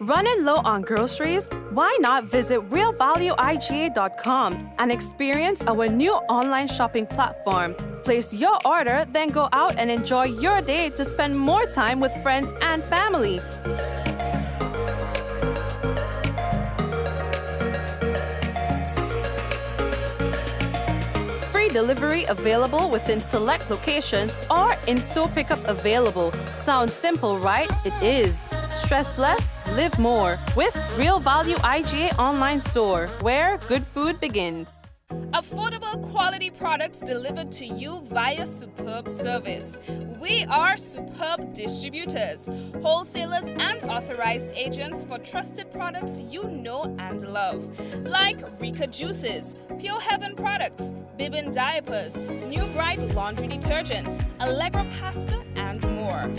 Running low on groceries? Why not visit realvalueiga.com and experience our new online shopping platform? Place your order, then go out and enjoy your day to spend more time with friends and family. Free delivery available within select locations or in-store pickup available. Sounds simple, right? It is. Stress less, live more with Real Value IGA online store, where good food begins. Affordable quality products delivered to you via superb service. We are superb distributors, wholesalers and authorized agents for trusted products you know and love, like Rika Juices, Pure Heaven products, Bibin diapers, New Bright laundry detergent, Allegra pasta and more.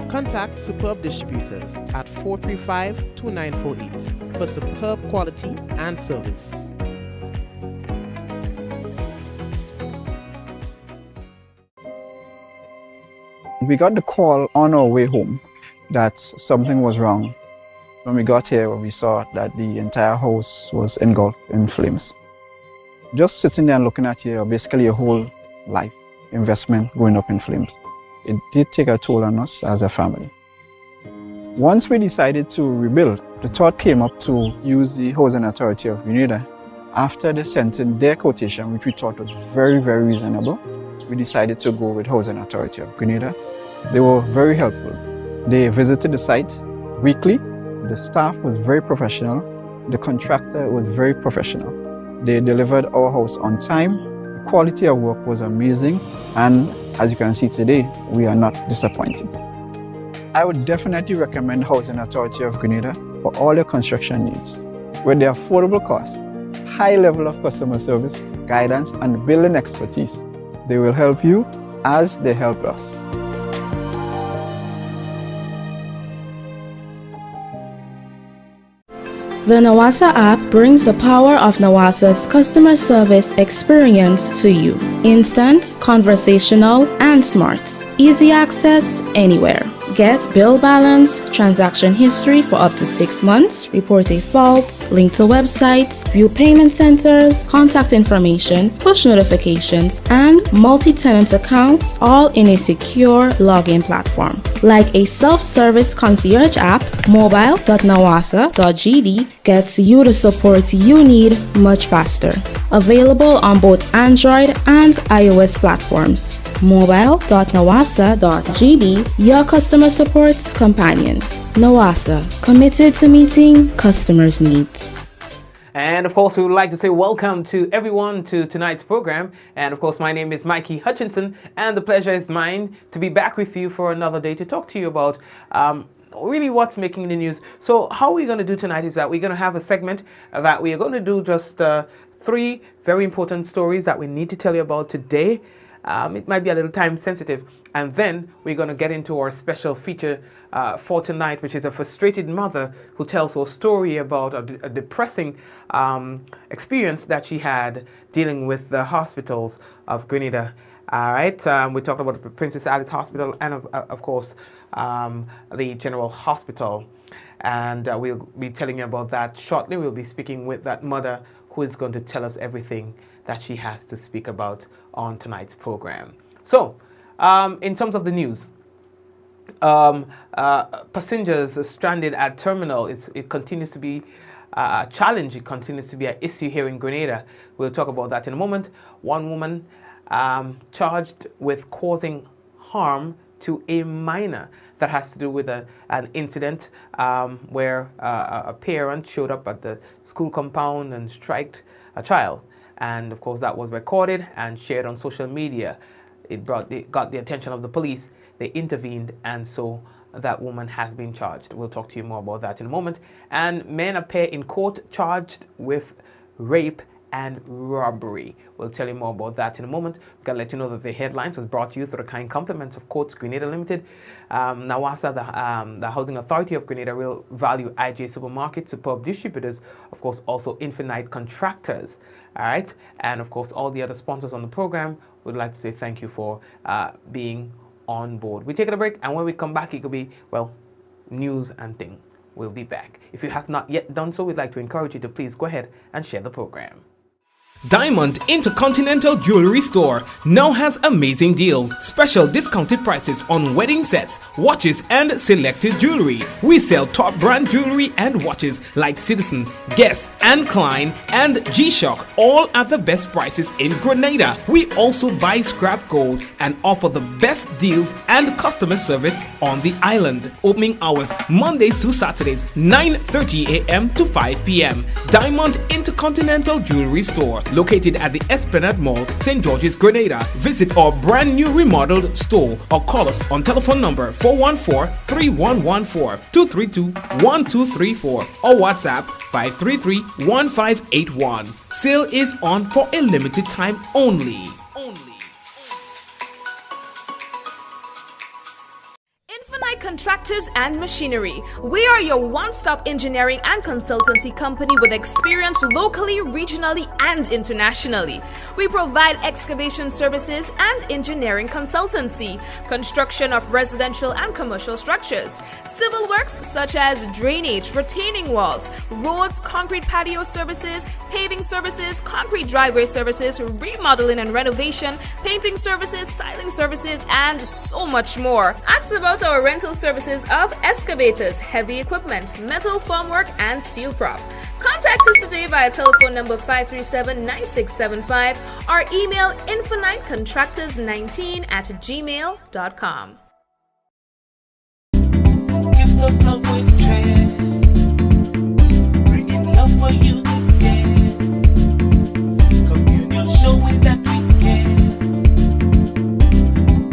Contact Superb Distributors at 435-2948 for superb quality and service. We got the call on our way home that something was wrong. When we got here, we saw that the entire house was engulfed in flames. Just sitting there and looking at basically your whole life investment going up in flames. It did take a toll on us as a family. Once we decided to rebuild, the thought came up to use the Housing Authority of Grenada. After they sent in their quotation, which we thought was very, very reasonable, we decided to go with Housing Authority of Grenada. They were very helpful. They visited the site weekly. The staff was very professional. The contractor was very professional. They delivered our house on time. The quality of work was amazing. And as you can see today, we are not disappointed. I would definitely recommend Housing Authority of Grenada for all your construction needs. With their affordable costs, high level of customer service, guidance, and building expertise, they will help you as they help us. The Nawasa app brings the power of Nawasa's customer service experience to you. Instant, conversational, and smart. Easy access anywhere. Get bill balance, transaction history for up to 6 months, report a fault, link to websites, view payment centers, contact information, push notifications, and multi-tenant accounts, all in a secure login platform. Like a self-service concierge app, mobile.nawasa.gd gets you the support you need much faster. Available on both Android and iOS platforms. mobile.nawasa.gd, your customer support companion. Nawasa, committed to meeting customers' needs. And of course, we would like to say welcome to everyone to tonight's program. And of course, my name is Mikey Hutchinson, and the pleasure is mine to be back with you for another day to talk to you about really what's making the news. So how we're going to do tonight is that we're going to have a segment that we are going to do just 3 very important stories that we need to tell you about today. It might be a little time sensitive. And then we're going to get into our special feature for tonight, which is a frustrated mother who tells her story about a depressing experience that she had dealing with the hospitals of Grenada. All right, we talked about the Princess Alice Hospital and, of course, the General Hospital. And we'll be telling you about that shortly. We'll be speaking with that mother who is going to tell us everything that she has to speak about on tonight's program. So, in terms of the news, passengers stranded at terminal, it continues to be a challenge. It continues to be an issue here in Grenada. We'll talk about that in a moment. One woman charged with causing harm to a minor. That has to do with an incident where a parent showed up at the school compound and striked a child. And of course, that was recorded and shared on social media. It got the attention of the police. They intervened, and so that woman has been charged. We'll talk to you more about that in a moment. And men appear in court charged with rape and robbery. We'll tell you more about that in a moment. We've got to let you know that the headlines was brought to you through the kind compliments of Courts Grenada Limited, Nawasa, the Housing Authority of Grenada, Real Value IGA Supermarket, Superb Distributors, of course, also Infinite Contractors. All right, and of course, all the other sponsors on the program. Would like to say thank you for being on board. We take a break, and when we come back, it could be, well, news and thing. We'll be back. If you have not yet done so, we'd like to encourage you to please go ahead and share the program. Diamond Intercontinental Jewelry Store now has amazing deals, special discounted prices on wedding sets, watches and selected jewelry. We sell top brand jewelry and watches like Citizen, Guess and Klein and G-Shock, all at the best prices in Grenada. We also buy scrap gold and offer the best deals and customer service on the island. Opening hours Mondays to Saturdays, 9:30 a.m. to 5 p.m. Diamond Intercontinental Jewelry Store, located at the Esplanade Mall, St. George's, Grenada. Visit our brand new remodeled store or call us on telephone number 414-3114, 232-1234 or WhatsApp 533-1581. Sale is on for a limited time only. Infinite Contractors and Machinery. We are your one-stop engineering and consultancy company with experience locally, regionally, and internationally. We provide excavation services and engineering consultancy, construction of residential and commercial structures, civil works such as drainage, retaining walls, roads, concrete patio services, paving services, concrete driveway services, remodeling and renovation, painting services, styling services, and so much more. Ask about our rental services of excavators, heavy equipment, metal formwork, and steel prop. Contact us today via telephone number 537-9675 or email infinitecontractors19@gmail.com. Gifts of love with trend, bringing love for you this year. Communion showing that we care.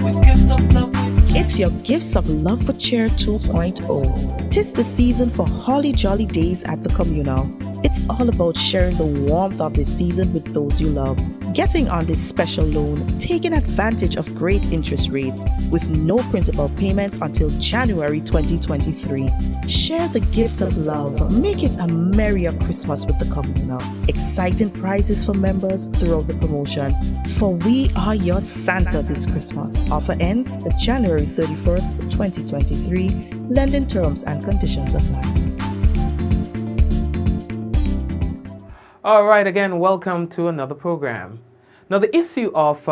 With gifts of love with trend. It's your Gifts of Love for Cheer 2.0. 'Tis the season for holly jolly days at the communal. It's all about sharing the warmth of the season with those you love, getting on this special loan, taking advantage of great interest rates with no principal payments until January 2023. Share the gift of love. Make it a merrier Christmas with the communal. Exciting prizes for members throughout the promotion. For we are your Santa this Christmas. Offer ends January 31st, 2023. Lending terms and conditions apply. All right, again, welcome to another program. Now, the issue of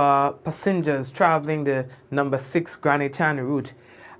passengers traveling the number 6 Granite Chan route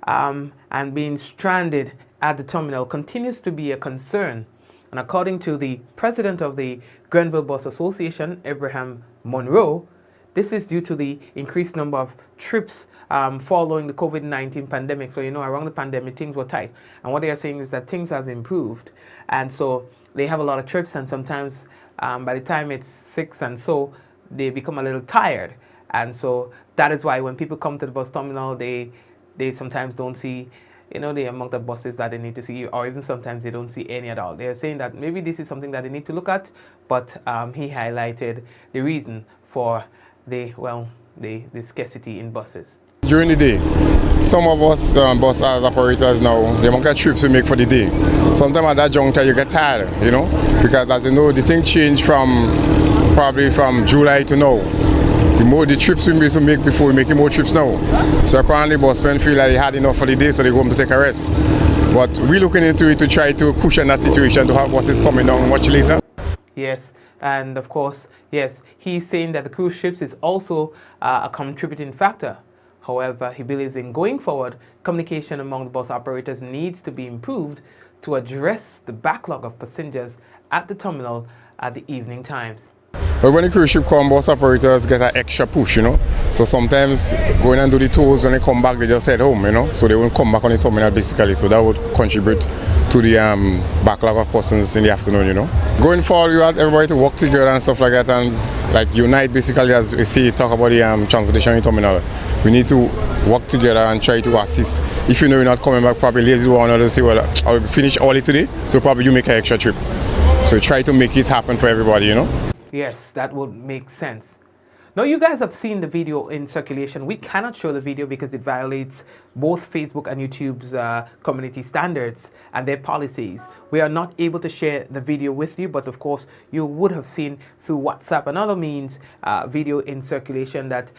and being stranded at the terminal continues to be a concern. And according to the president of the Grenville Bus Association, Abraham Monroe, this is due to the increased number of trips following the COVID-19 pandemic. So, around the pandemic, things were tight. And what they are saying is that things has improved. And so they have a lot of trips, and sometimes by the time it's 6 and so, they become a little tired. And so that is why when people come to the bus terminal, they sometimes don't see, the amount of buses that they need to see, or even sometimes they don't see any at all. They're saying that maybe this is something that they need to look at, but he highlighted the reason for the scarcity in buses. During the day, some of us bus operators now, the amount of trips we make for the day, sometimes at that juncture you get tired, because as you know, the thing changed probably from July to now. The trips we make before, we're making more trips now. So apparently busmen feel like they had enough for the day, so they go home to take a rest. But we're looking into it to try to cushion that situation, to have buses coming down much later. Yes, and of course, yes, he's saying that the cruise ships is also a contributing factor. However, he believes in going forward, communication among the bus operators needs to be improved to address the backlog of passengers at the terminal at the evening times. But when the cruise ship come, bus operators get an extra push, So sometimes going and do the tours, when they come back, they just head home, So they won't come back on the terminal basically. So that would contribute to the backlog of persons in the afternoon, Going forward, we want everybody to work together and stuff like that, and unite basically, as we see, talk about the transportation in the terminal. We need to work together and try to assist. If you're not coming back, probably lazy one or say, well, I'll finish early today, so probably you make an extra trip. So try to make it happen for everybody, Yes, that would make sense. Now, you guys have seen the video in circulation. We cannot show the video because it violates both Facebook and YouTube's community standards and their policies. We are not able to share the video with you, but of course, you would have seen through WhatsApp and other means video in circulation that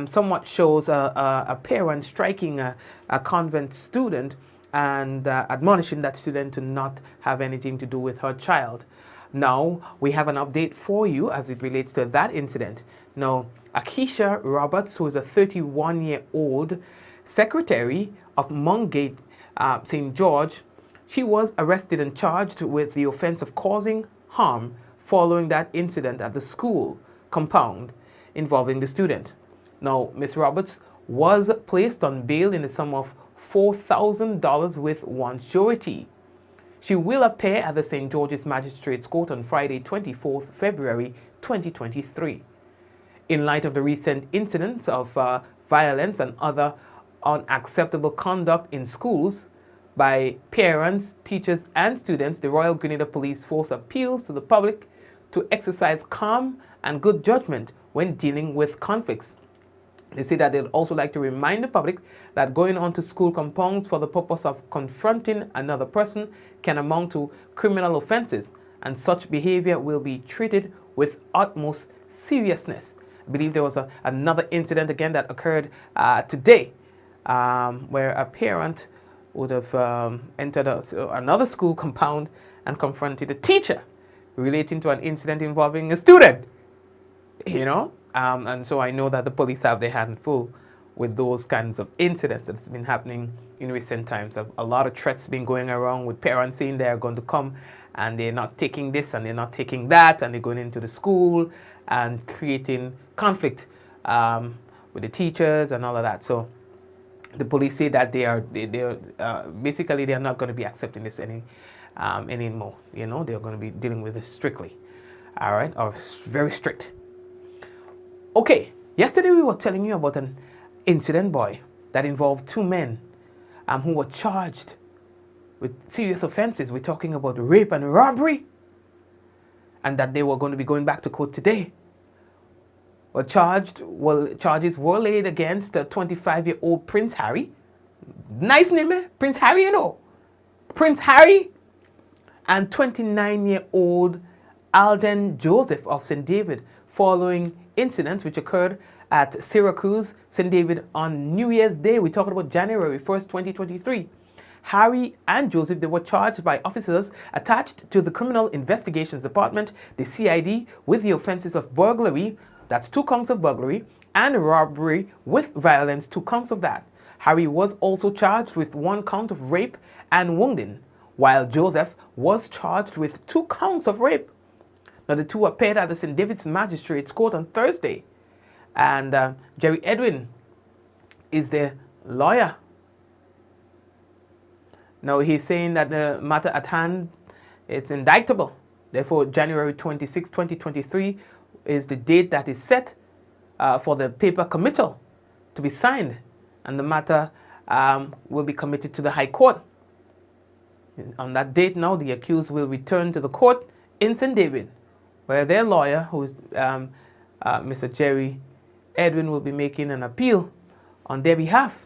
somewhat shows a parent striking a convent student and admonishing that student to not have anything to do with her child. Now, we have an update for you as it relates to that incident. Now, Akeisha Roberts, who is a 31-year-old secretary of Mungate St. George, she was arrested and charged with the offense of causing harm following that incident at the school compound involving the student. Now, Ms. Roberts was placed on bail in the sum of $4,000 with one surety. She will appear at the St. George's Magistrates Court on Friday, 24th February 2023. In light of the recent incidents of violence and other unacceptable conduct in schools by parents, teachers, and students, the Royal Grenada Police Force appeals to the public to exercise calm and good judgment when dealing with conflicts. They say that they'd also like to remind the public that going onto school compounds for the purpose of confronting another person can amount to criminal offenses, and such behavior will be treated with utmost seriousness. I believe there was another incident again that occurred today where a parent would have entered another school compound and confronted a teacher relating to an incident involving a student, you know. And so I know that the police have their hand full with those kinds of incidents that's been happening in recent times. A lot of threats been going around with parents saying they're going to come and they're not taking this and they're not taking that, and they're going into the school and creating conflict with the teachers and all of that. So the police say that they're basically they're not going to be accepting this anymore. You know, they're going to be dealing with this strictly, all right, or very strict. Okay, yesterday we were telling you about an incident, boy, that involved two men who were charged with serious offenses. We're talking about rape and robbery, and that they were going to be going back to court today. Charges were laid against 25-year-old Prince Harry. Nice name, eh? Prince Harry, you know. Prince Harry and 29-year-old Alden Joseph of St. David, following incidents which occurred at Syracuse, St. David on New Year's Day. We're talking about January 1st, 2023. Harry and Joseph, they were charged by officers attached to the Criminal Investigations Department, the CID, with the offenses of burglary, that's 2 counts of burglary, and robbery with violence, 2 counts of that. Harry was also charged with 1 count of rape and wounding, while Joseph was charged with 2 counts of rape. Now, the two appeared at the St. David's Magistrates Court on Thursday, and Jerry Edwin is their lawyer. Now, he's saying that the matter at hand is indictable. Therefore, January 26, 2023 is the date that is set for the paper committal to be signed, and the matter will be committed to the High Court. On that date now, the accused will return to the court in St. David, where their lawyer, who is Mr. Jerry Edwin, will be making an appeal on their behalf.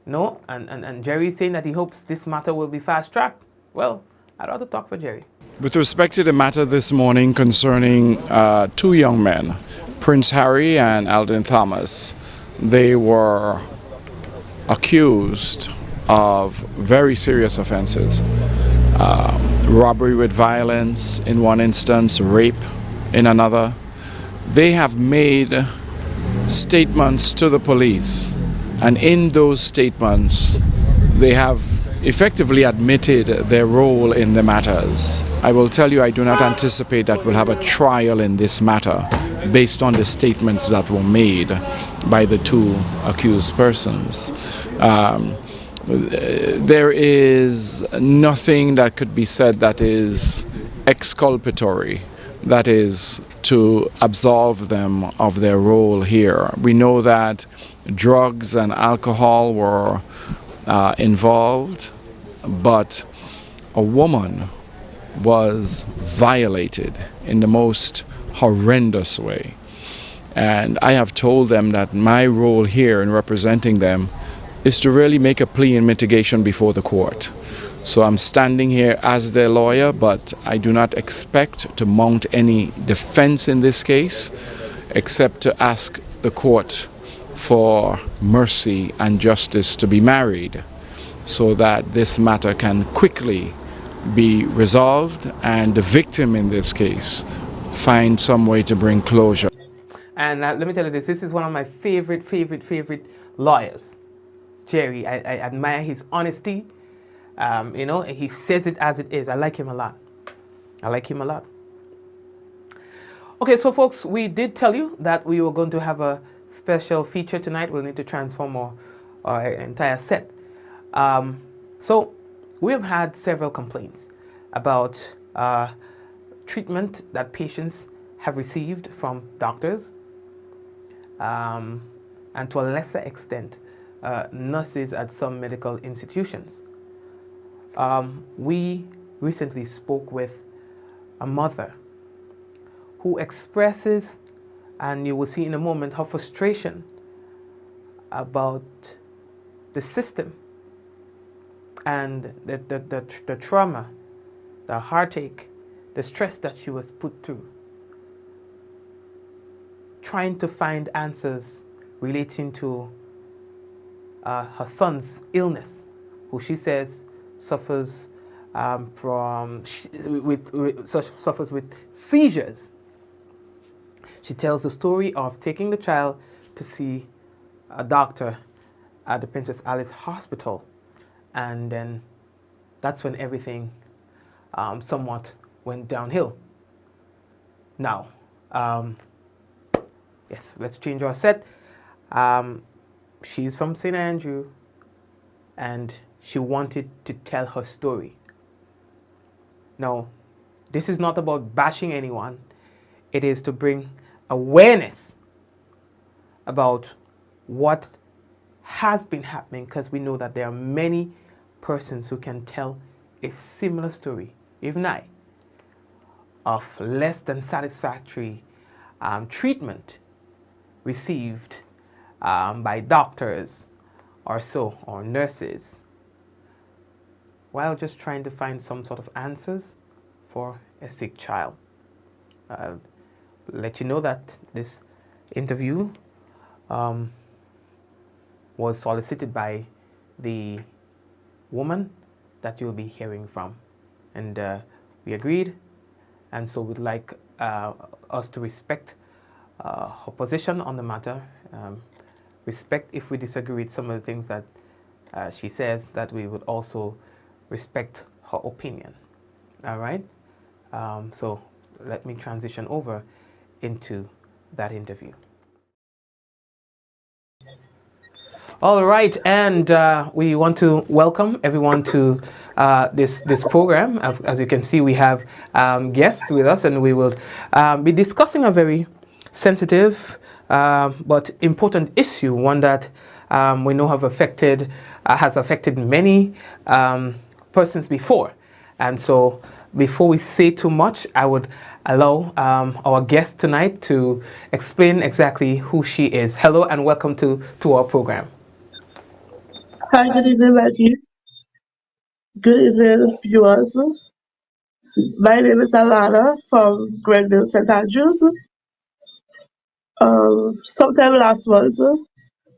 No, and Jerry is saying that he hopes this matter will be fast-tracked. Well, I'd rather talk for Jerry. With respect to the matter this morning concerning 2 young men, Prince Harry and Alden Thomas, they were accused of very serious offenses. Robbery with violence in one instance, rape in another. They have made statements to the police, and in those statements they have effectively admitted their role in the matters. I will tell you, I do not anticipate that we'll have a trial in this matter based on the statements that were made by the 2 accused persons. There is nothing that could be said that is exculpatory, that is to absolve them of their role here. We know that drugs and alcohol were involved, but a woman was violated in the most horrendous way. And I have told them that my role here in representing them is to really make a plea in mitigation before the court. So I'm standing here as their lawyer, but I do not expect to mount any defense in this case, except to ask the court for mercy and justice to be married, so that this matter can quickly be resolved and the victim in this case find some way to bring closure. And let me tell you this is one of my favorite lawyers, Jerry. I admire his honesty. You know, he says it as it is. I like him a lot. Okay, so folks, we did tell you that we were going to have a special feature tonight. We'll need to transform our entire set. So we have had several complaints about treatment that patients have received from doctors, and to a lesser extent, nurses at some medical institutions. We recently spoke with a mother who expresses, and you will see in a moment, her frustration about the system and the trauma, the heartache, the stress that she was put through, trying to find answers relating to her son's illness, who she says suffers suffers with seizures. She tells the story of taking the child to see a doctor at the Princess Alice Hospital, and then that's when everything somewhat went downhill. Now, yes, let's change our set. She's from St. Andrew, and she wanted to tell her story. Now, this is not about bashing anyone. It is to bring awareness about what has been happening, because we know that there are many persons who can tell a similar story, even I, of less than satisfactory treatment received by doctors or so, or nurses, while just trying to find some sort of answers for a sick child. Let you know that this interview was solicited by the woman that you'll be hearing from, and we agreed, and so we'd like us to respect her position on the matter, respect if we disagree with some of the things that she says, that we would also respect her opinion. All right, so let me transition over into that interview. All right, and we want to welcome everyone to this program. As you can see, we have guests with us, and we will be discussing a very sensitive but important issue, one that we know has affected many persons before. And so, before we say too much, I would allow our guest tonight to explain exactly who she is. Hello, and welcome to our program. Hi, good evening, Mikey. Good evening, viewers. My name is Alana from Grenville, St. Andrews. Sometime last month,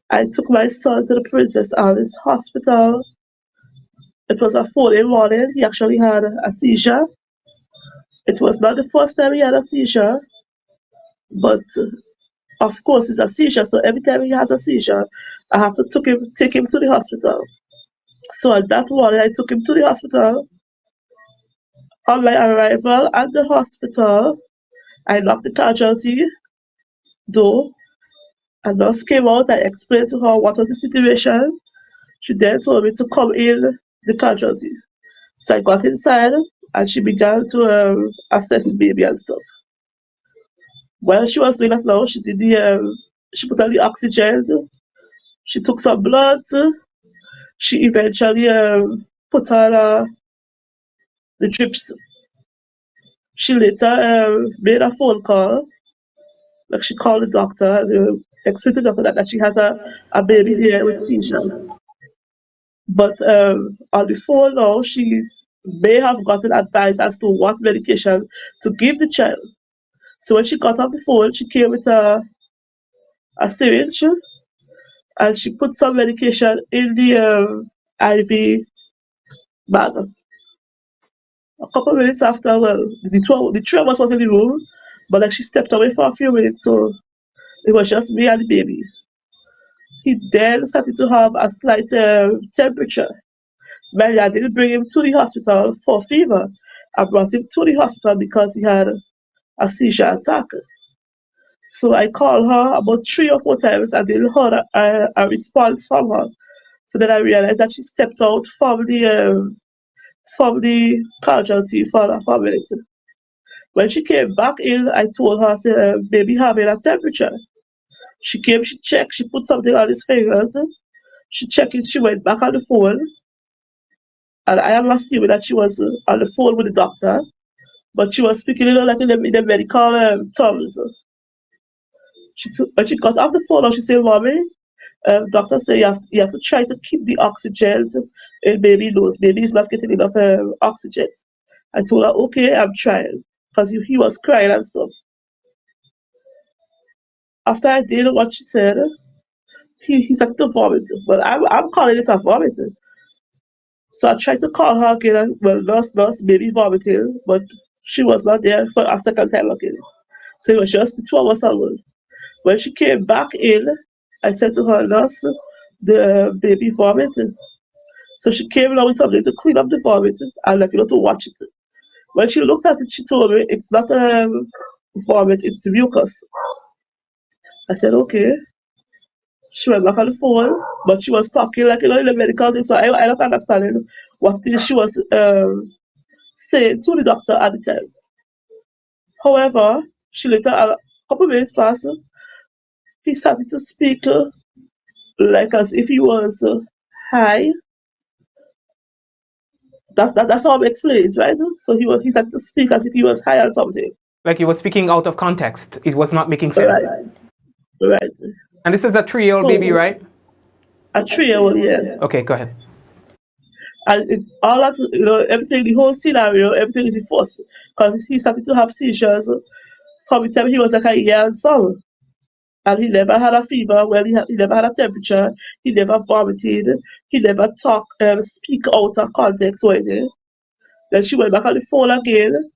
I took my son to the Princess Alice Hospital. It was a 4-day morning. He actually had a seizure. It was not the first time he had a seizure, but of course it's a seizure, so every time he has a seizure, I have to take him to the hospital. So at that morning, I took him to the hospital. On my arrival at the hospital, I knocked the casualty door. A nurse came out. I explained to her what was the situation. She then told me to come in the casualty. So I got inside, and she began to assess the baby and stuff. While she was doing that now, she did she put on the oxygen. She took some blood. She eventually put on the drips. She later made a phone call. Like she called the doctor and explained to the doctor that she has a baby there with seizure. But on the phone now, she may have gotten advice as to what medication to give the child. So when she got off the phone, she came with a syringe and she put some medication in the IV bag. A couple of minutes after, well, the three of us was in the room, but like she stepped away for a few minutes, so it was just me and the baby. He then started to have a slight temperature. Mary, I didn't bring him to the hospital for fever. I brought him to the hospital because he had a seizure attack. So I called her about 3 or 4 times. I didn't hear a response from her. So then I realized that she stepped out from the casualty for a minute. When she came back in, I told her, I said, baby having a temperature. She came, she checked, she put something on his fingers. She checked it, she went back on the phone. And I am assuming that she was on the phone with the doctor, but she was speaking, like in the medical terms. When she got off the phone, and she said, Mommy, doctor said you have to try to keep the oxygen in baby nose. Baby is not getting enough oxygen. I told her, okay, I'm trying. Because he was crying and stuff. After I did what she said, he started to vomit. Well, I'm calling it a vomit. So I tried to call her again, well, nurse, baby vomiting, but she was not there for a second time again. So it was just the 2 of us alone. When she came back in, I said to her, nurse, the baby vomited. So she came along with something to clean up the vomit and to watch it. When she looked at it, she told me it's not vomit, it's mucus. I said, okay. She went back on the phone, but she was talking in the medical thing, so I don't understand what she was saying to the doctor at the time. However, she later, a couple minutes passed, he started to speak like as if he was high. That's how I'm explaining it, right? So he started to speak as if he was high or something. Like he was speaking out of context. It was not making sense. Right. And this is a 3-year-old baby, right? A 3-year-old, yeah. Okay, go ahead. And all that, everything, the whole scenario, everything is enforced. Because he started to have seizures from the time he was like a year and so. And he never had a fever, he never had a temperature, he never vomited, he never speak out of context or anything. Then she went back on the phone again.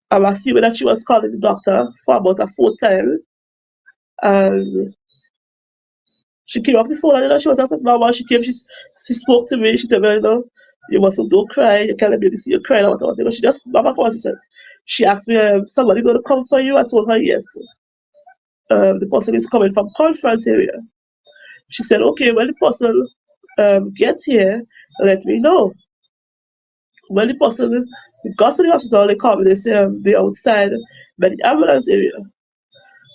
I'm assuming that she was calling the doctor for about a 4th time. And she came off the phone and she was just like normal. She came, she spoke to me, she told me, you mustn't don't cry, you can't let baby see you crying or whatever. She just mama phone, she asked me, somebody gonna come for you? I told her yes. The person is coming from conference area. She said, okay, when the person gets here, let me know. When the person got to the hospital, they called me, they say they're outside by the ambulance area.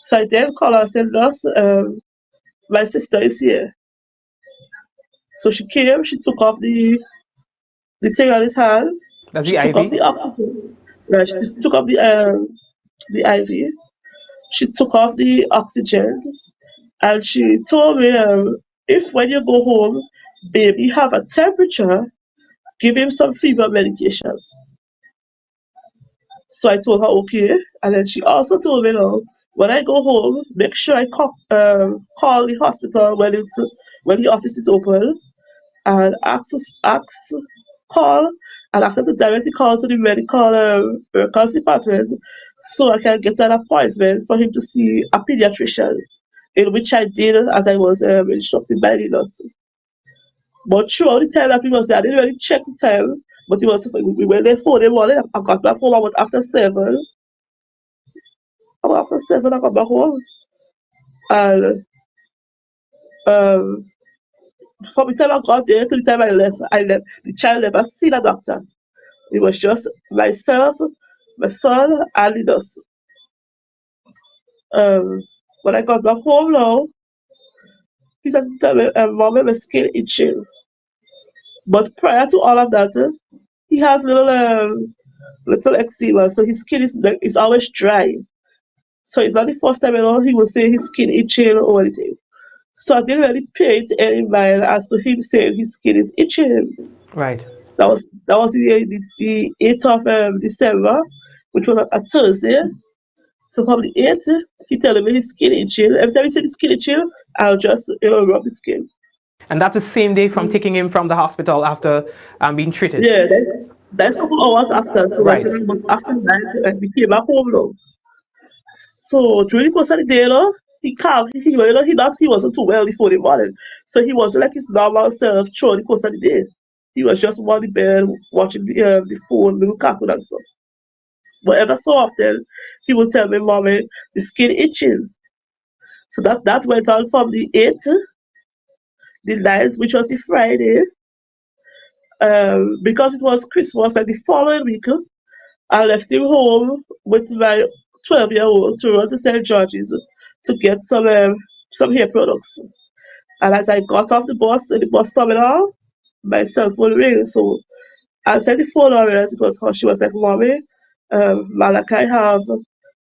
So I then called her and said, nurse, my sister is here. So she came, she took off the thing on his hand. That's she the took IV? off the oxygen. Right, she took off the IV. She took off the oxygen. And she told me, if when you go home, baby have a temperature, give him some fever medication. So I told her, okay. And then she also told me, when I go home, make sure I call the hospital when the office is open, and call and ask them to directly call to the medical records department so I can get an appointment for him to see a pediatrician, in which I did as I was instructed by the nurse. But throughout the time that we was there, I didn't really check the time, but we went there 4 in the morning. I got back home about after 7. After 7, I got back home. And from the time I got there to the time I left, the child never seen a doctor. It was just myself, my son, and the nurse. When I got back home now, he started to tell me, Mom, my skin itching. But prior to all of that, he has little little eczema. So his skin is always dry. So it's not the first time, he will say his skin itching or anything. So I didn't really pay it any mind as to him saying his skin is itching. Right. That was the 8th of December, which was a Thursday. So from the 8th, he telling me his skin itching. Every time he said his skin itching, I'll just rub his skin. And that's the same day from taking him from the hospital after being treated. Yeah, that's a couple hours after. So Right. after that, we came back home now. So during the course of the day, he calm. He wasn't too well before the morning, so he wasn't like his normal self throughout the course of the day. He was just on the bed watching the phone, little cartoon and stuff. But ever so often, he would tell me, "Mommy, the skin itching." So that went on from the 8th, the 9th, which was the Friday. Because it was Christmas, like the following week, I left him home with my 12-year-old to run to St. George's to get some hair products. And as I got off the bus in the bus terminal, my cell phone rang. So I said the phone on her, it was her. She was like, "Mommy, Malachi have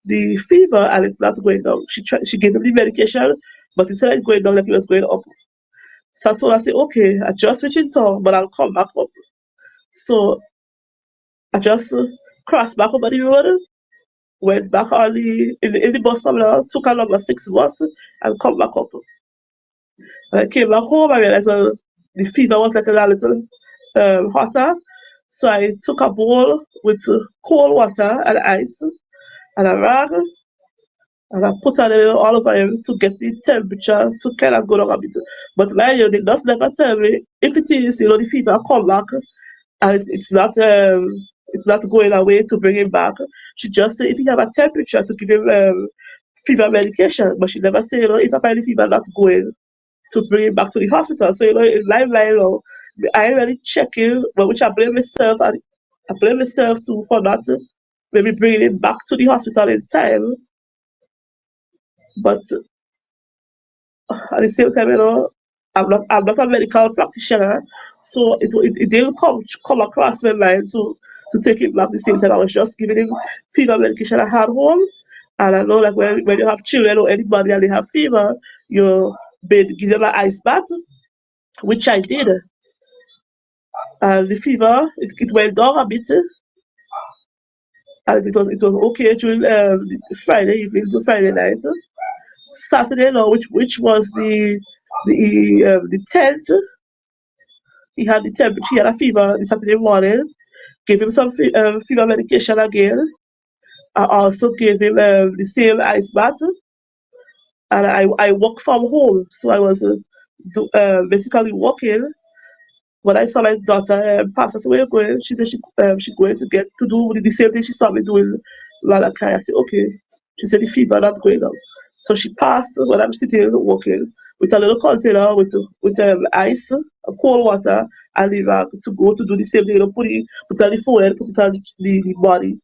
the fever and it's not going down." She gave him the medication, but instead of going down, like it was going up. So I told her, I said, "Okay, I just reached in town, but I'll come back up." So I just crossed back over the road, went back on in the bus terminal, took a number 6 bus, and come back up. When I came back home, I realized, well, the fever was like a little hotter. So I took a bowl with cold water and ice and a rag, and I put on a little olive oil to get the temperature to kind of go down a bit. But mind you, they just never tell me if it is, the fever come back and it's not going away to bring him back. She just said if he have a temperature to give him fever medication, but she never say, if I find the fever not going, to bring him back to the hospital. So, in lifeline, I ain't really checking, but which I blame myself, and I blame myself too for not maybe bringing him back to the hospital in time. But at the same time, I'm not a medical practitioner, so it didn't come across my mind to take him back. At the same time, I was just giving him fever medication I had home, and I know like when you have children or anybody and they have fever, you give them an ice bath, which I did. And the fever, it went down a bit, and it was okay during Friday evening to Friday night. Saturday now, which was the 10th, he had the temperature, he had a fever the Saturday morning. Gave him some fever medication again. I also gave him the same ice bath, and I work from home, so I was basically walking. When I saw my daughter pass us, "Where you going?" She said she going to get to do the same thing she saw me doing Malachi. I said, "Okay." She said the fever not going on. So she passed when I'm sitting walking with a little container with ice, cold water, and the rag to go to do the same thing. Put it on the forehead, put it on the body.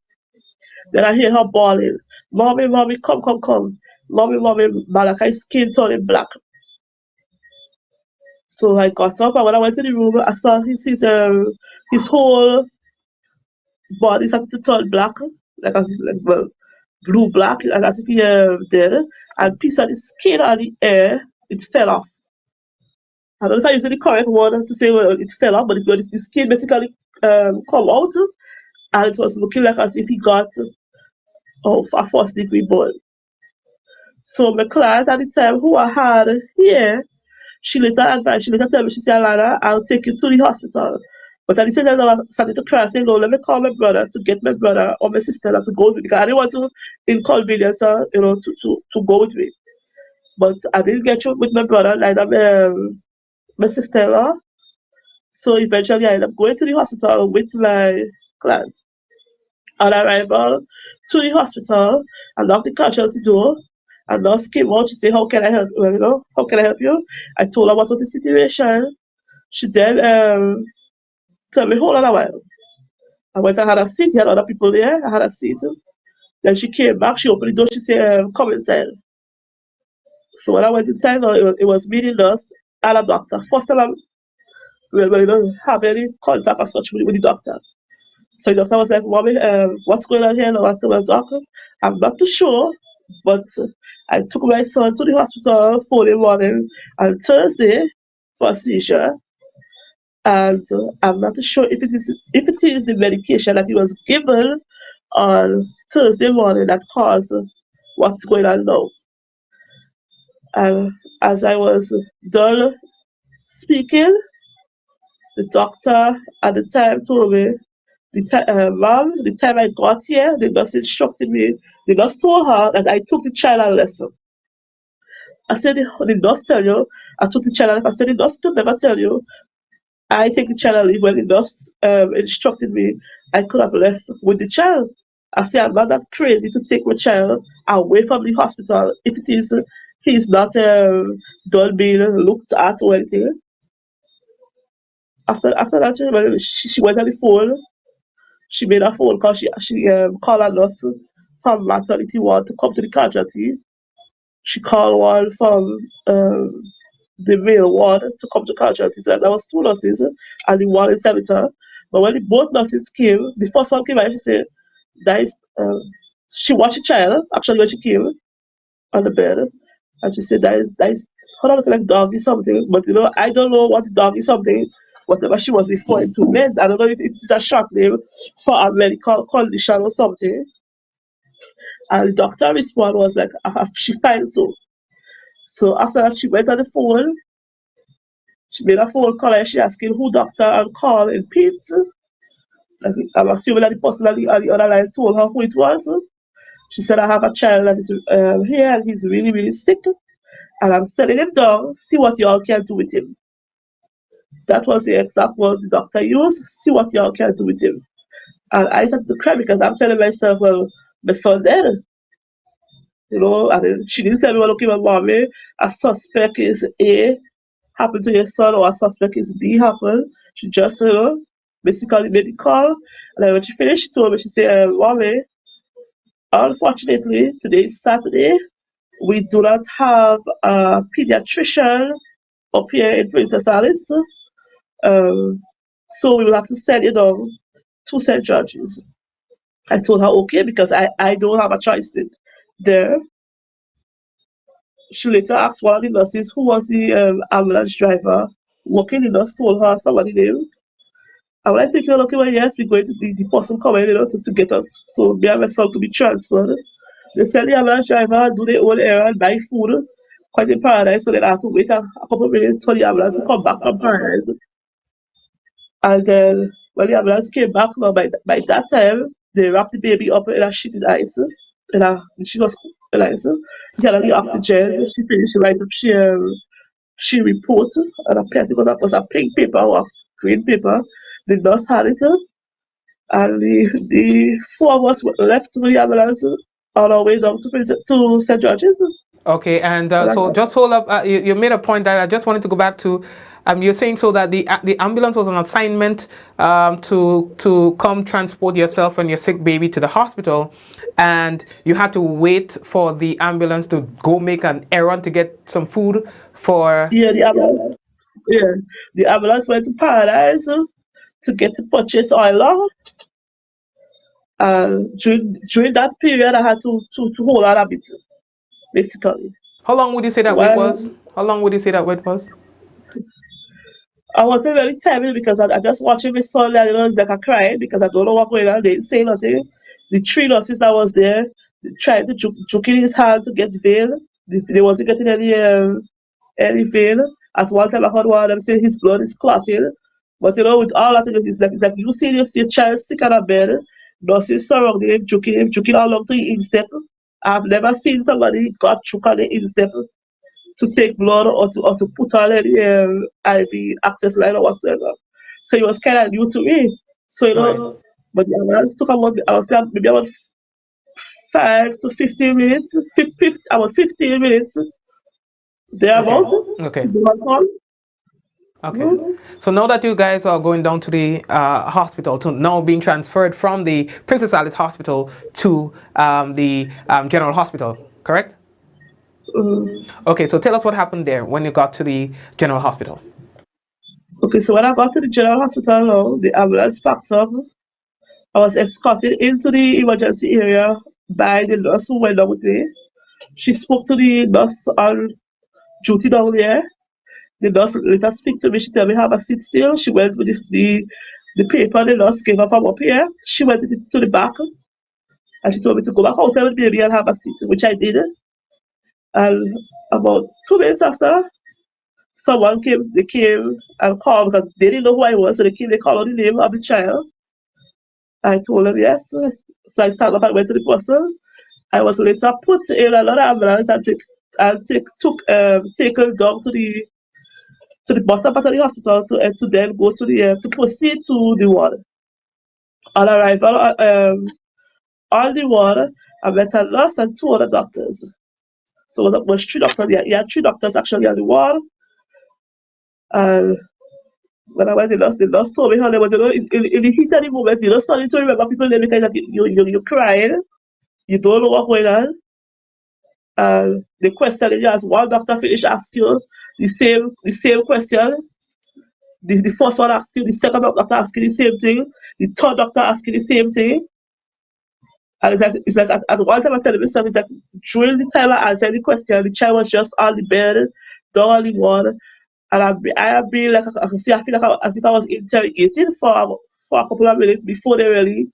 Then I hear her bawling, "Mommy, mommy, come, come, come. Mommy, mommy, Malachi's skin turning black." So I got up, and when I went to the room, I saw his whole body started to turn black, like as if blue black, like as if he dead. And piece of the skin on the air, it fell off. I don't know if I used the correct word to say well, it fell off, but the skin basically come out, and it was looking like as if he got a first-degree burn. So my client at the time, who I had here, she later tell me, she said, "Alana, I'll take you to the hospital." But at the same time, I started to cry, saying, "No, let me call my brother to get my brother or my sister to go with me, because I didn't want to inconvenience her, to go with me." But I didn't get you with my brother, neither my sister-in-law. So eventually, I ended up going to the hospital with my client. On arrival to the hospital, I knocked the casualty door. And nurse came out. She said, "How can I help you? How can I help you?" I told her what was the situation. She then tell me, "Hold on a while." I went and had a seat. He had other people there. I had a seat. Then she came back. She opened the door. She said, "Come inside." So when I went inside, it was me, the nurse, and a doctor. First time we don't have any contact or such with the doctor. So the doctor was like, Mommy, what's going on here now? I said, well, doctor, I'm not too sure, but I took my son to the hospital 4 morning on Thursday for a seizure, and I'm not too sure if it is the medication that he was given on Thursday morning that caused what's going on now. As I was done speaking, the doctor at the time told me, Mom, the time I got here, the nurse instructed me, the nurse told her that I took the child and left him. I said, the nurse tell you, I took the child and left. I said, the nurse could never tell you, I take the child and leave. When the nurse instructed me, I could have left with the child. I said, I'm not that crazy to take my child away from the hospital if it is he's not done being looked at or anything. After that, she went on the phone. She made a phone call. She called a nurse from maternity ward to come to the casualty. She called one from the male ward to come to casualty. So there was 2 nurses and the one in Senator. But when the both nurses came, the first one came and she said, that is, she watched the child actually when she came on the bed, and she said that is how looking like doggy something, but I don't know what the doggy something, whatever she was referring to meant. I don't know if it is a short name for a medical condition or something. And the doctor response was like, she finds so. So after that, she went on the phone. She made a phone call and she asking who doctor and call in Pete. I'm assuming that the person on the other line told her who it was. She said, I have a child that is here and he's really, really sick. And I'm sending him down, see what y'all can do with him. That was the exact word the doctor used, see what y'all can do with him. And I started to cry because I'm telling myself, well, my son dead. And then she didn't tell me, well, okay, my mommy, a suspect is A happened to your son or a suspect is B happened. She just, basically made the call. And then when she finished, she told me, she said, Mommy, unfortunately, today is Saturday. We do not have a pediatrician up here in Princess Alice. So we will have to send you down to St. George's. I told her okay because I don't have a choice there. She later asked one of the nurses who was the ambulance driver working. The nurse told her somebody name. And when I think, okay, well, yes, we're going to the person coming, to get us. So me and my son to be transferred. They send the ambulance driver, do their own errand, buy food, quite in Paradise, so they have to wait a couple of minutes for the ambulance to come back from Paradise. And then when the ambulance came back, by that time, they wrapped the baby up in a sheeted ice, she was in ice. He had the oxygen. She finished right up. She reported, and apparently because that was a pink paper or a green paper. The nurse had it, and the 4 of us left with the ambulance on our way down to St. George's. Okay, and so just hold up. You made a point that I just wanted to go back to. You're saying so that the ambulance was an assignment to come transport yourself and your sick baby to the hospital, and you had to wait for the ambulance to go make an errand to get some food for. Yeah, the ambulance went to Paradise to get to purchase oil. During that period, I had to hold on a bit, basically. How long would you say that wait was? How long would you say that wait was? I wasn't really timing because I just watching my son and it's like I cried because I don't know what's going on. They didn't say nothing. The 3 nurses that was there tried to juke in his hand to get veil. They wasn't getting any veil. At one time I heard one of them say his blood is clotting. But with all that it's like you see a child sick on a bed, nurses surrounding him, juking along to the instep. I've never seen somebody got juke on the instep to take blood or to put on any IV access line or whatsoever. So it was kind of new to me. So Right. but the ambulance took maybe about 5 to 15 minutes. About 15 minutes. Thereabout. Okay. Okay. So now that you guys are going down to the hospital, to now being transferred from the Princess Alice Hospital to the General Hospital, correct? Okay, so tell us what happened there when you got to the General Hospital. Okay, so when I got to the General Hospital now, the ambulance packed up I was escorted into the emergency area by the nurse who went down with me. She spoke to the nurse on duty down there. The nurse later speak to me. She tell me have a seat still. She went with the paper the nurse gave her from up here. She went with it to the back and she told me to go back outside with baby and have a seat, which I did. And about 2 minutes after, someone came. They came and called because they didn't know who I was. So they came. They called out the name of the child. I told them yes. So I started up and went to the person. I was later put in another ambulance and taken down to the bottom part of the hospital to then go to the to proceed to the ward. On arrival on the ward, I met a nurse and 2 other doctors. So that was 3 doctors. Yeah, he had 3 doctors actually on the ward. And when I went, the nurse told me how they were, in the heat of the moment, you don't start to remember people name because like, you're crying, you don't know what's going on. And the question you ask, one doctor finish ask you the same question. The first one ask you, the second doctor ask you the same thing, the third doctor ask you the same thing. And it's like at one time I tell myself, it's like during the time I answered the question, the child was just on the bed, down on the wall, and I been like I can see I feel like as if I was interrogated for a couple of minutes before they really,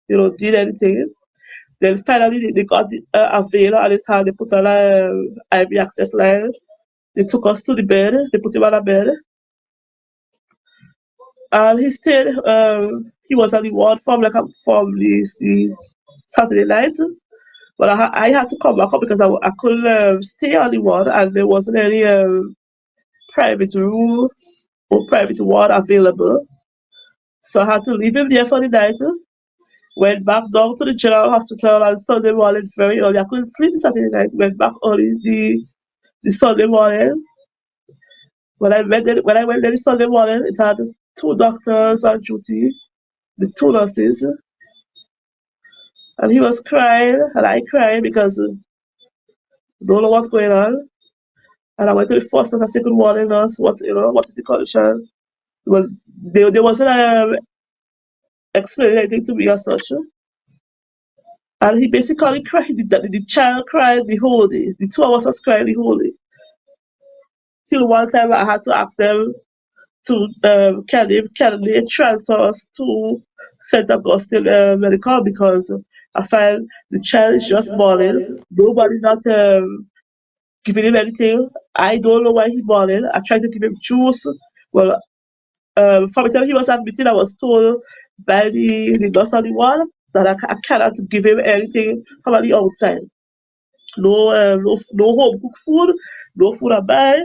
did anything. Then finally they got a veil on his hand, they put on a IV access line. They took us to the bed, they put him on a bed. And he stayed, he was on the ward from the Saturday night. But I had to come back up because I couldn't stay on the ward and there wasn't any private room or private ward available. So I had to leave him there for the night. Went back down to the general hospital on Sunday morning very early. I couldn't sleep Saturday night. Went back early the Sunday morning. When I went there the Sunday morning, it had 2 doctors on duty, the 2 nurses. And he was crying, and I cried because I don't know what's going on. And I went to the first and second morning nurse, what is the condition? Well, they wasn't explaining anything to me as such. And he basically cried, the child cried the whole day. The 2 of us was crying the whole day. Till one time I had to ask them to can they transfer us to St. Augustine Medical because I find the child is just bawling. Nobody not giving him anything. I don't know why he's bawling. I tried to give him juice. Well, from the time he was admitted, I was told by the nurse on the ward that I cannot give him anything from the outside. No home cooked food, no food I buy.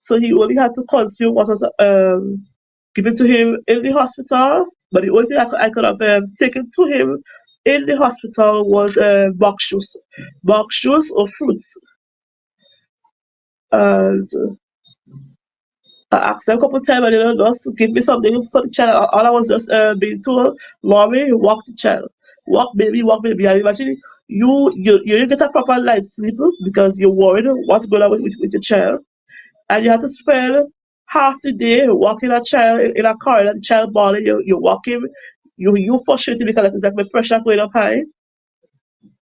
So he only had to consume what was given to him in the hospital. But the only thing I could have taken to him in the hospital was box juice or fruits. And I asked them a couple of times and they don't just give me something for the child. All I was just being told, mommy, walk the child. Walk baby, walk baby. And imagine you didn't get a proper night sleep because you're worried what's going on with your child. And you have to spend half the day walking a child in a car and the child bawling, you walk him, you frustrated because it's like my pressure going up high.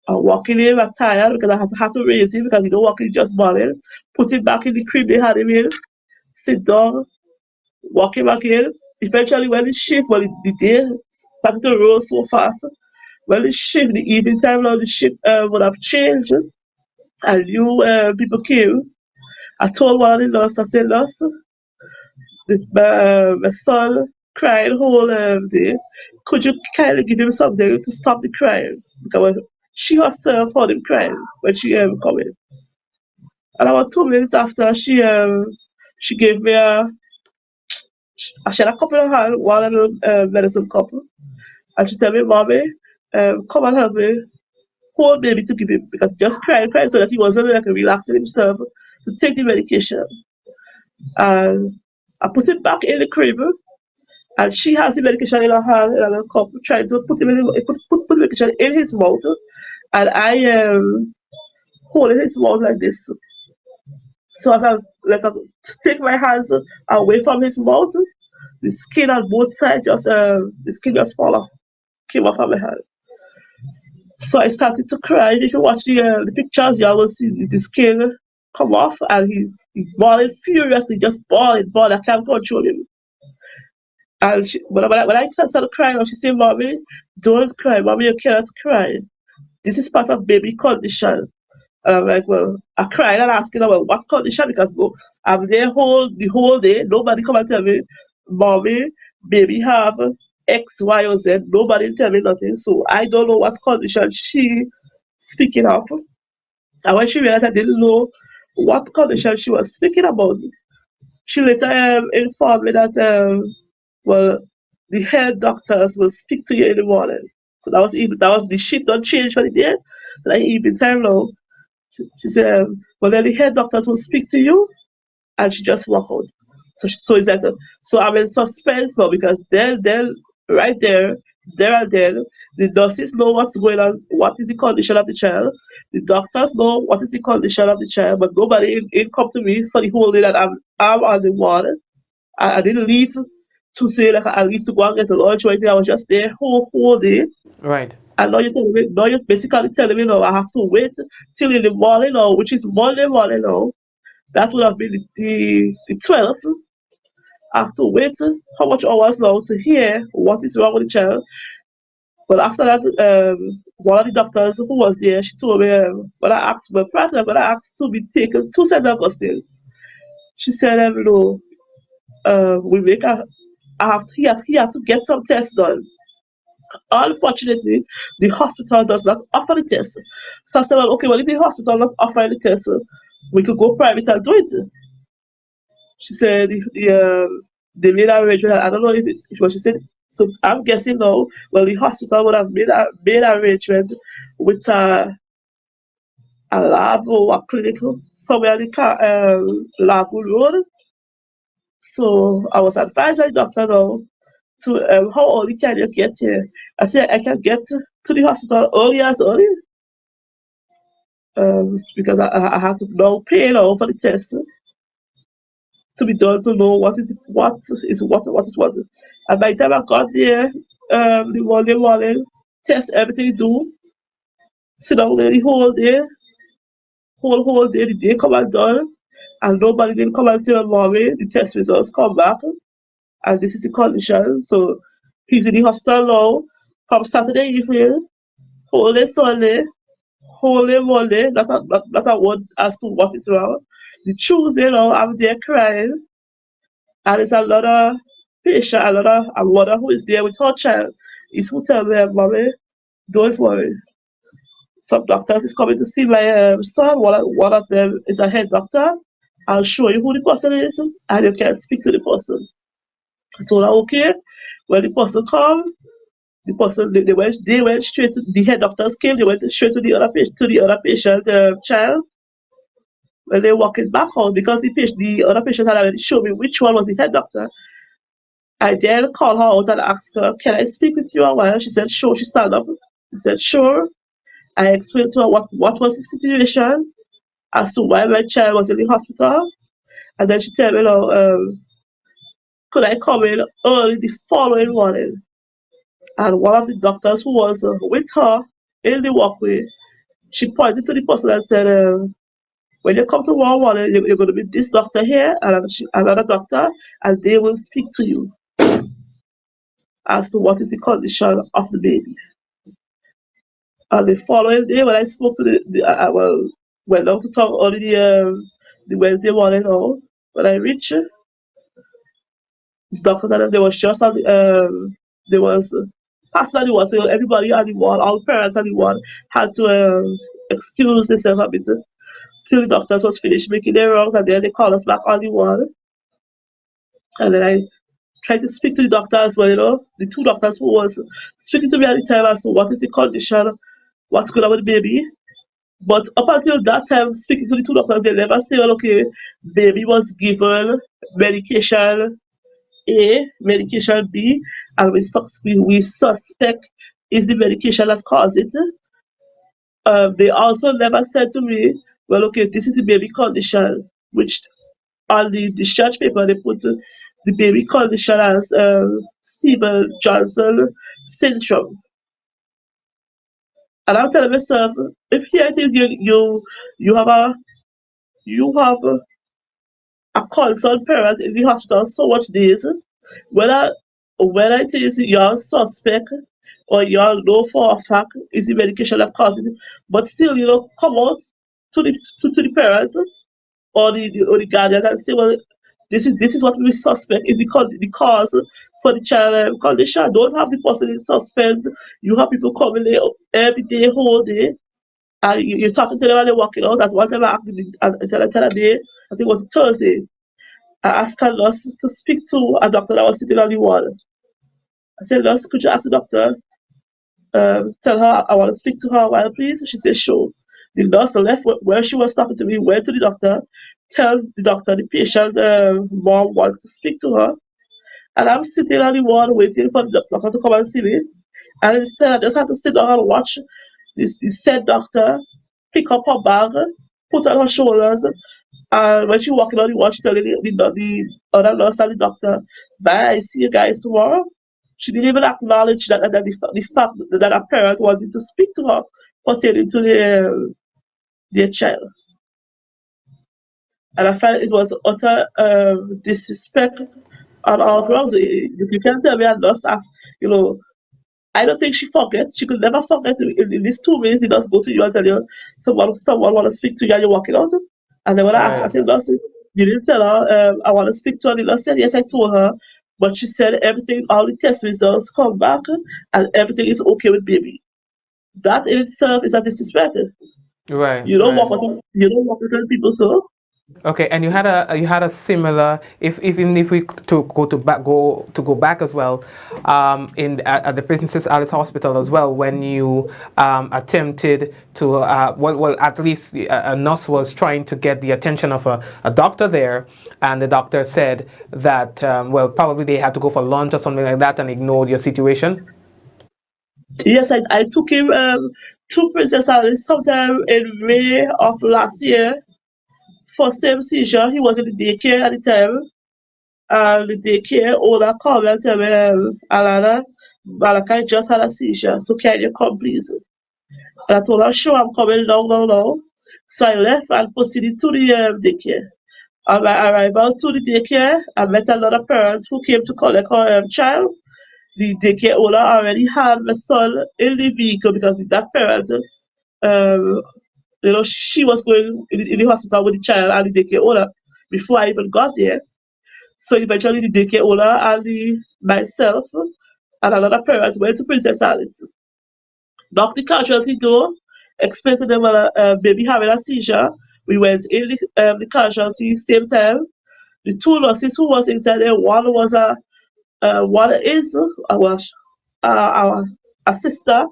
I'm walking him, I'm tired because I have to raise him because he don't walk him just bawling. Put him back in the crib they had him in, sit down, walk him back in. Eventually when the shift, the day started to roll so fast. When the shift, the evening time now the shift would have changed and new people came. I told one of the nurses, I said, nurse, my son cried the whole day. Could you kindly give him something to stop the crying? Because she herself heard him crying when she come in. And about 2 minutes after, she gave me she had a cup in her hand, one of the medicine cup. And she told me, mommy, come and help me hold baby to give him because just crying so that he wasn't like relaxing himself to take the medication. And I put him back in the crib and she has the medication in her hand in a cup, trying to put him put the medication in his mouth and I holding his mouth like this. So as I was like take my hands away from his mouth, the skin on both sides the skin just fall off. came off of my hand. So I started to cry. If you watch the pictures, you will see the skin come off, and he bawling furiously, just bawling. I can't control him. And when I started crying, she said, "Mommy, don't cry. Mommy, you cannot cry. This is part of baby condition." And I'm like, well, I cried and asking her, well, what condition? Because I'm there the whole day. Nobody come and tell me, "Mommy, baby have X, Y, or Z." Nobody tell me nothing. So I don't know what condition she speaking of. And when she realized I didn't know what condition she was speaking about, she later informed me that, well, the head doctors will speak to you in the morning. So that was the shift don't change for the day. So that evening time now, she said, well, then the head doctors will speak to you, and she just walk out. So it's like, so I'm in suspense now because then right there and then, the nurses know what's going on, what is the condition of the child. The doctors know what is the condition of the child, but nobody ain't come to me for the whole day that I'm on the ward. I didn't leave to say like I leave to go and get a lunch or anything. I was just there whole day. Right. And now you're basically telling me now I have to wait till in the morning now, which is Monday morning now. That would have been the 12th. I have to wait how much hours now to hear what is wrong with the child. But after that, one of the doctors who was there, she told me when I asked, but prior to that, when I asked to be taken to St. Augustine, she said, no, he have to get some tests done. Unfortunately, the hospital does not offer the test. So I said, well, okay, well, if the hospital not offering the test, we could go private and do it. She said they made arrangement. I don't know if what she said. So I'm guessing now. Well, the hospital would have made arrangement with a lab or a clinic somewhere in the Lagoon Road. So I was advised by the doctor now to how early can you get here? I said I can get to the hospital early, because I had to now pay now for the test to be done to know what is what. And by the time I got there, the Monday morning, test everything do, sit down there the whole day, whole day, the day come and done, and nobody didn't come and say, well, mommy, the test results come back, and this is the condition. So he's in the hospital now from Saturday evening, whole day Sunday, whole day Monday, not a word as to what is wrong. The Tuesday now, I'm there crying, and there's another patient, a mother who is there with her child, is who tell me, mommy, don't worry. Some doctors is coming to see my son. One of them is a head doctor. I'll show you who the person is, and you can speak to the person. I told her, okay. When the person come, the person they went straight to the head doctors came. They went straight to the other patient child. When they walking back out, because the other patient had already showed me which one was the head doctor. I then called her out and asked her, "Can I speak with you a while?" She said, "Sure." She stand up. She said, "Sure." I explained to her what was the situation as to why my child was in the hospital, and then she told me, could I come in early the following morning? And one of the doctors who was with her in the walkway, she pointed to the person and said, when you come tomorrow morning, you're going to be this doctor here and another doctor, and they will speak to you as to what is the condition of the baby. And the following day, when I spoke to went down to town early the Wednesday morning now, when I reached, the doctors and them, they was just on there was passing on the ward, so everybody on the ward, all parents on the ward had to excuse themselves a bit till the doctors was finished making their rounds, and then they called us back on the ward. And then I tried to speak to the doctor as well, the two doctors who was speaking to me at the time as to what is the condition, what's going on with the baby. But up until that time, speaking to the two doctors, they never say, well, okay, baby was given medication A, medication B, and we suspect is the medication that caused it. They also never said to me, well, okay, this is the baby condition, which on the discharge paper they put the baby condition as Stephen Johnson syndrome. And I'm telling myself, if here it is, you have a concerned parent in the hospital so much days, whether it is your suspect or your know for a fact is the medication that causing it, but still, come out to the parents or the guardian and say, well, this is what we suspect is the cause for the child condition. Don't have the person in suspense. You have people coming there every day, whole day, and you're talking to them and they're walking out. At one time, I asked the day, I think it was Thursday, I asked a nurse to speak to a doctor that was sitting on the wall. I said, nurse, could you ask the doctor, tell her I want to speak to her a while, please? She said, sure. The nurse left where she was talking to me, went to the doctor, tell the doctor the patient mom wants to speak to her. And I'm sitting on the wall waiting for the doctor to come and see me. And instead, I just had to sit down and watch this said doctor pick up her bag, put on her shoulders, and when she walking on the wall, she telling the other nurse and the doctor, bye, see you guys tomorrow. She didn't even acknowledge the fact that a parent wanted to speak to her pertaining to their child. And I felt it was utter disrespect on all grounds. You can tell me a nurse asked, I don't think she forgets. She could never forget. In these 2 minutes, they just go to you and tell you someone want to speak to you and you're walking out. And then when I asked, I said, nurse, you didn't tell her I want to speak to her. The nurse said, yes, I told her. But she said everything, all the test results come back and everything is okay with baby. That in itself is a disrespect. Right. You don't walk with people so. Okay, and you had a similar, even if we go back as well, at the Princess Alice Hospital as well, when you attempted to at least a nurse was trying to get the attention of a doctor there, and the doctor said that probably they had to go for lunch or something like that and ignored your situation. Yes, I took him to Princess Alice sometime in May of last year. For same seizure, he was in the daycare at the time, and the daycare owner called me and tell me, Alana, Malachi just had a seizure, so can you come please? And I told her, sure, I'm coming now. So I left and proceeded to the daycare. On my arrival to the daycare, I met another parent who came to collect her child. The daycare owner already had my son in the vehicle because that parent, she was going in the hospital with the child and the daycare owner before I even got there. So eventually the daycare owner and myself and another parent went to Princess Alice. Knocked the casualty door, explained to them a baby having a seizure. We went in the casualty same time. The two nurses who was inside there, one is a sister.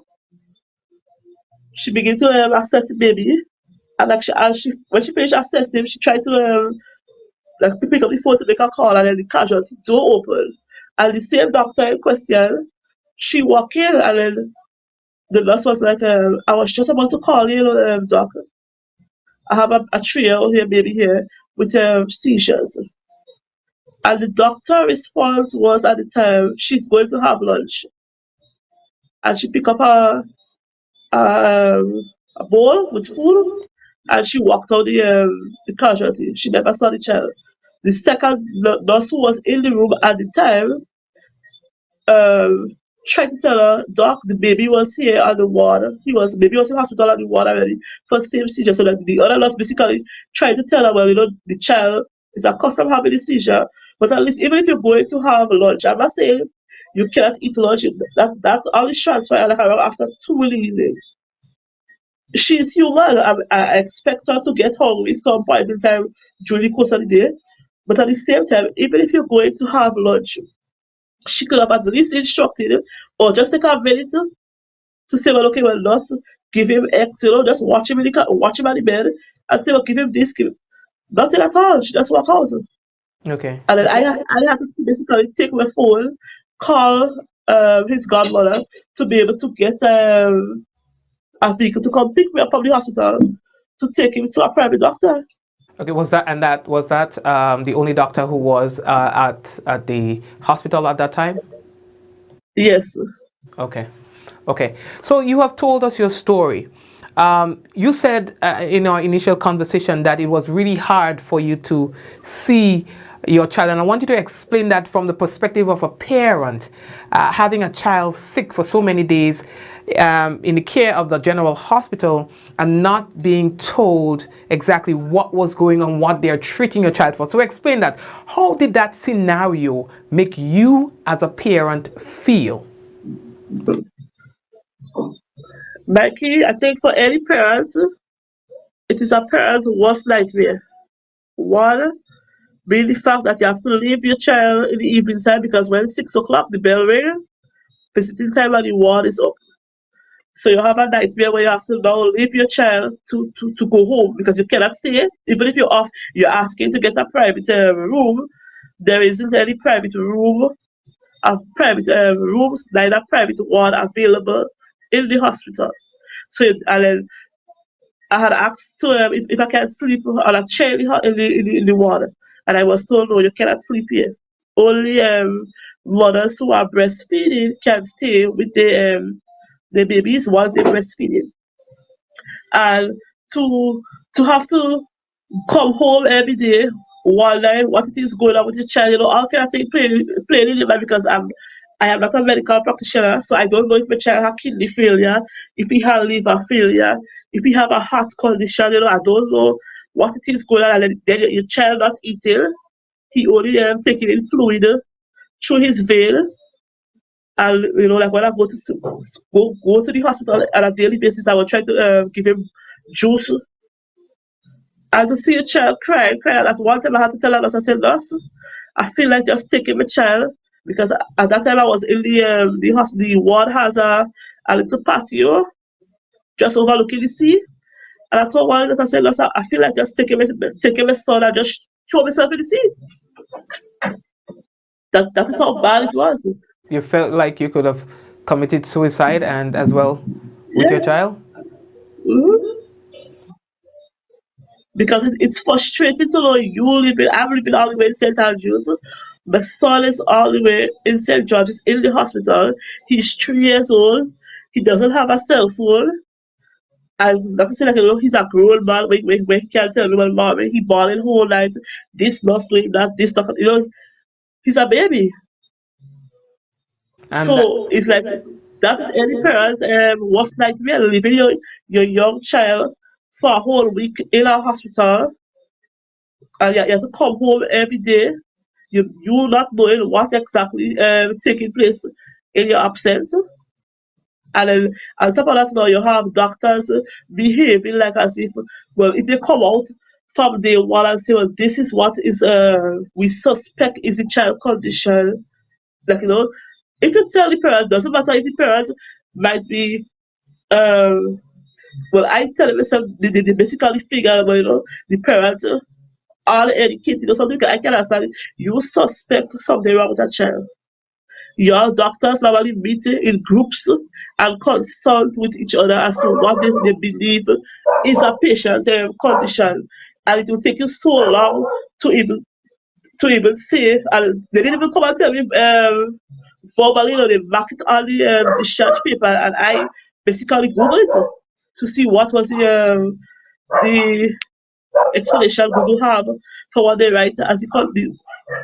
She began to assess the baby, and when she finished assessing, she tried to pick up the phone to make a call, and then the casualty door opened. And the same doctor in question, she walked in, and then the nurse was like, I was just about to call you, doc. I have a trio here, baby here, with seizures. And the doctor response was at the time, she's going to have lunch. And she picked up a bowl with food, and she walked out the casualty. She never saw the child. The second nurse who was in the room at the time tried to tell her, doc, the baby was here on the ward. Baby was in hospital on the ward already for the same seizure. So that the other nurse basically tried to tell her, well, the child is accustomed having a seizure. But at least even if you're going to have lunch, I'm not saying you cannot eat lunch. That only transfer like around after 2 in the evening. She's human. I expect her to get hungry some point in time during the course of the day. But at the same time, even if you're going to have lunch, she could have at least instructed him or just take a minute to say, well, okay, well, nurse, give him X, just watch him at the bed and say, well, give him this, nothing at all. She just walk out. Okay. And then I had to basically take my phone, call his godmother to be able to get a vehicle to come pick me up from the hospital to take him to a private doctor. Okay, was that the only doctor who was at the hospital at that time? Yes. Okay. Okay, so you have told us your story. You said in our initial conversation that it was really hard for you to see your child, and I want you to explain that from the perspective of a parent, having a child sick for so many days in the care of the general hospital and not being told exactly what was going on, what they're treating your child for. So explain that. How did that scenario make you as a parent feel? Mikey, I think for any parent, it is a parent's worst nightmare. One, being the fact that you have to leave your child in the evening time because when 6 o'clock the bell ring, visiting time at the ward is up. So you have a nightmare where you have to now leave your child to go home because you cannot stay. Even if you're off, you're asking to get a private room. There isn't any private room, private rooms, neither private ward available in the hospital. So and then I had asked to if I can sleep on a chair in the ward, and I was told no, you cannot sleep here. Only mothers who are breastfeeding can stay with the babies while they're breastfeeding, and to have to come home every day wondering what it is going on with your child, all kind of thing playing in your mind because I am not a medical practitioner, so I don't know if my child has kidney failure, if he has liver failure, if he have a heart condition, I don't know what it is going on, and then your child not eating, he only taking in fluid through his vein. And like when I go to the hospital on a daily basis, I will try to give him juice. And to see a child crying. At one time I had to tell her, nurse, I said, nurse, I feel like just taking my child because at that time I was in the ward has a little patio just overlooking the sea. And I told one nurse, I said, nurse, I feel like just taking my son and just throw myself in the sea. That is how bad it was. You felt like you could have committed suicide and as well with your child? Mm-hmm. Because it's frustrating to know I'm living all the way in St. Andrews. My son is all the way in St. George's in the hospital. He's 3 years old. He doesn't have a cell phone. And like I said, he's a grown man when he can't tell me when mom, he bawling whole night, this not doing that, this stuff, he's a baby. And so it's like that is any parent's worst nightmare, leaving your young child for a whole week in a hospital, and you have to come home every day. You not knowing what exactly taking place in your absence. And then on top of that, now you have doctors behaving like as if, well, if they come out from day one and say, well, this is what is we suspect is a child condition. Like, if you tell the parent, doesn't matter if the parent might be, well, I tell myself, they basically figure, the parent are educated or something. I can understand you suspect something wrong with that child. Your doctors normally meet in groups and consult with each other as to what they believe is a patient condition, and it will take you so long to even say, and they didn't even come and tell me verbally, they mark it on the discharge paper, and I basically Googled it to see what was the explanation Google have for what they write as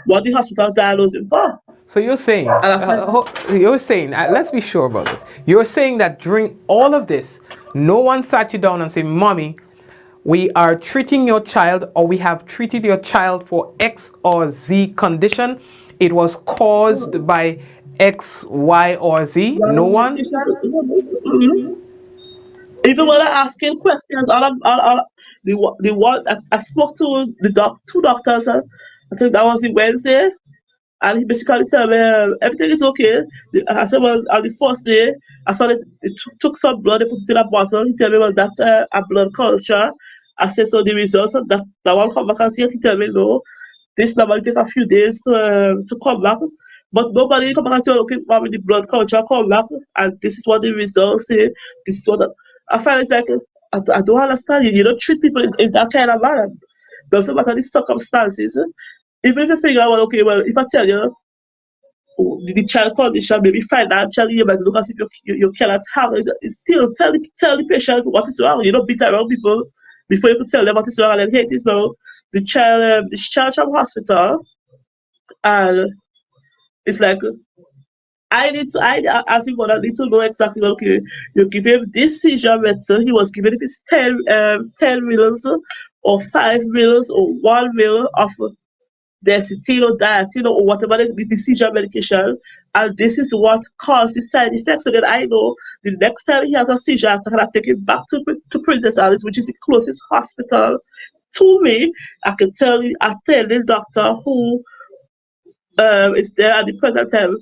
what the hospital diagnosed him for. So you're saying, let's be sure about it. You're saying that during all of this, no one sat you down and said, Mommy, we are treating your child, or we have treated your child for X or Z condition. It was caused by X, Y, or Z. No one? Mm-hmm. Even when I asking questions, the one I spoke to two doctors, I think that was the Wednesday, and he basically tell me everything is okay. I said, well, on the first day, I saw that they took some blood, they put it in a bottle. He tell me, well, that's a blood culture. I said, so the results of that one come back and see it. He tell me, no, this normally take a few days to come back. But nobody come back and say, okay, mommy, the blood culture come back, and this is what the results say. This is what I find it's like, I don't understand you. You don't treat people in that kind of manner. Doesn't matter the circumstances. Even if you figure out, okay, well, if I tell you, the child condition, maybe financially, you might look as if you cannot have it. Still tell the patient what is wrong. You don't beat around people before you could tell them what is wrong. And then here it is now, the child discharged from hospital, and it's like, as a mother, need to know exactly, okay, you give him this seizure medicine. He was given, if it's 10 mils or 5 mils or 1 mil of Desitin or Diatin or whatever the seizure medication, and this is what caused the side effects. So that I know the next time he has a seizure attack, I take him back to Princess Alice, which is the closest hospital to me. I tell the doctor who is there at the present time,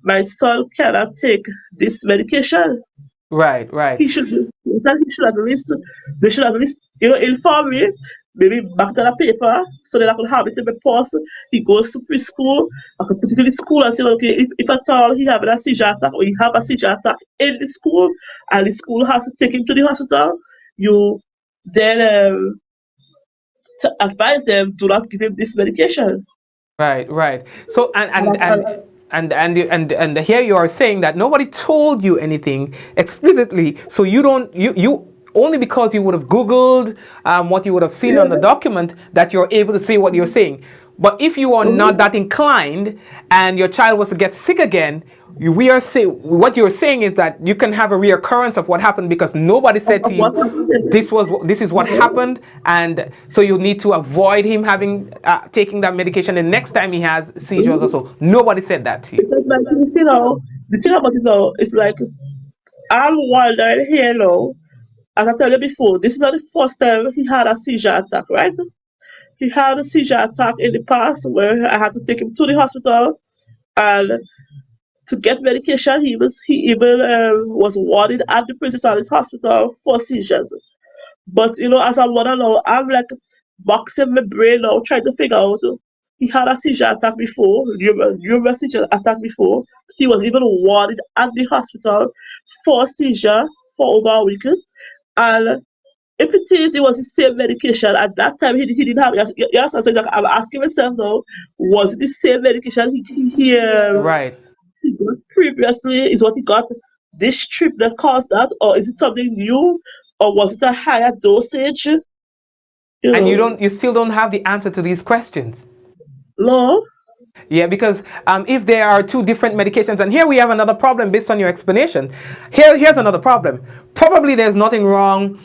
my son cannot take this medication. Right. He should at least, they should at least, inform me, maybe back to the paper, so that I could have it in my purse. He goes to preschool, I could put it in the school and say, okay, if at all he having a seizure attack or he have a seizure attack in the school, and the school has to take him to the hospital, you then to advise them, do not give him this medication. Right. So and here you are saying that nobody told you anything explicitly, so you only because you would have Googled what you would have seen on the document that you're able to say what you're saying. But if you are not that inclined and your child was to get sick again, what you're saying is that you can have a reoccurrence of what happened because nobody said to you this is what happened, and so you need to avoid him having taking that medication the next time he has seizures or so. Nobody said that to you. Because like, the thing about it now is like, I'm wondering here now, as I tell you before, this is not the first time he had a seizure attack, right? He had a seizure attack in the past where I had to take him to the hospital, and to get medication, he even was warded at the Princess Alice Hospital for seizures. But as a mother now, I'm like boxing my brain now, trying to figure out. He had a seizure attack before, numerous seizure attack before. He was even warded at the hospital for seizure for over a week. And if it was the same medication at that time, he didn't have. Yes, so I'm asking myself now, was it the same medication Right. he got previously? Is what he got this trip that caused that, or is it something new, or was it a higher dosage? And you still don't have the answer to these questions. No. Yeah, because if there are two different medications, and here we have another problem based on your explanation. Here's another problem. Probably there's nothing wrong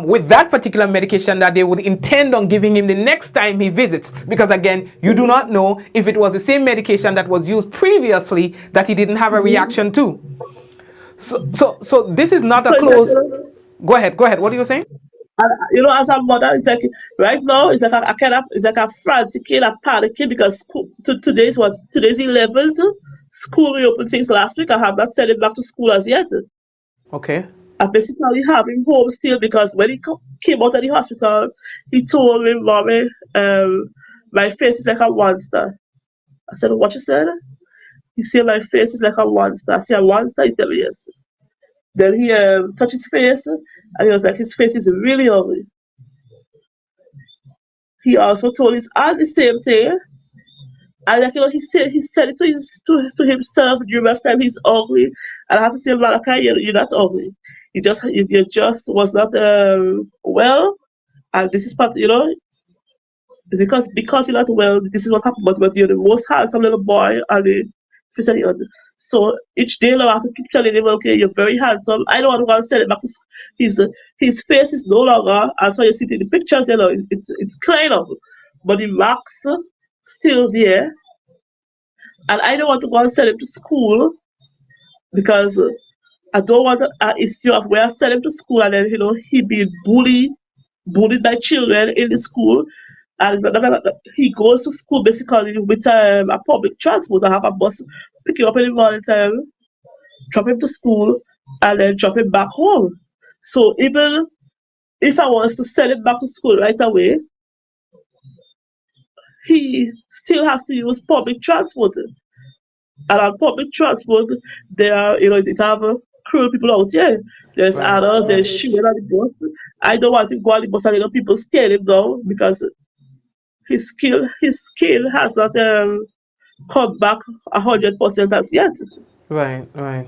with that particular medication that they would intend on giving him the next time he visits, because again, you do not know if it was the same medication that was used previously that he didn't have a reaction to. So this is not a close. Go ahead. What are you saying? As a mother, it's like right now, it's like it's like a frantic, a panicking because today's 11th. School reopened things last week. I have not sent him back to school as yet. Okay. I basically have him home still because when he came out of the hospital, he told me, "Mommy, my face is like a monster." I said, "What you said?" He said, "My face is like a monster." I said, "A monster?" He said, "Yes." Then he touched his face, and he was like, his face is really ugly. He also told his aunt the same thing, and like he said it to himself numerous times. He's ugly, and I have to say, Malachi, you're not ugly. You just was not well, and this is part, because you're not well. This is what happened. But you're the most handsome little boy on the face of the earth. So each day now I have to keep telling him, okay, you're very handsome. I don't want to go and send it back to his face is no longer as how you see it in the pictures. It's kind of, but the marks still there. And I don't want to go and send him to school because I don't want an issue of where I send him to school and then he be bullied by children in the school. And he goes to school basically with a public transport. I have a bus pick him up in the morning time, drop him to school, and then drop him back home. So even if I was to send him back to school right away, he still has to use public transport. And on public transport, there are, it have cruel people out here. There's adults, there's children on the bus. I don't want him to go on the bus and people stare him down because his skin has not come back 100% as yet. Right, right.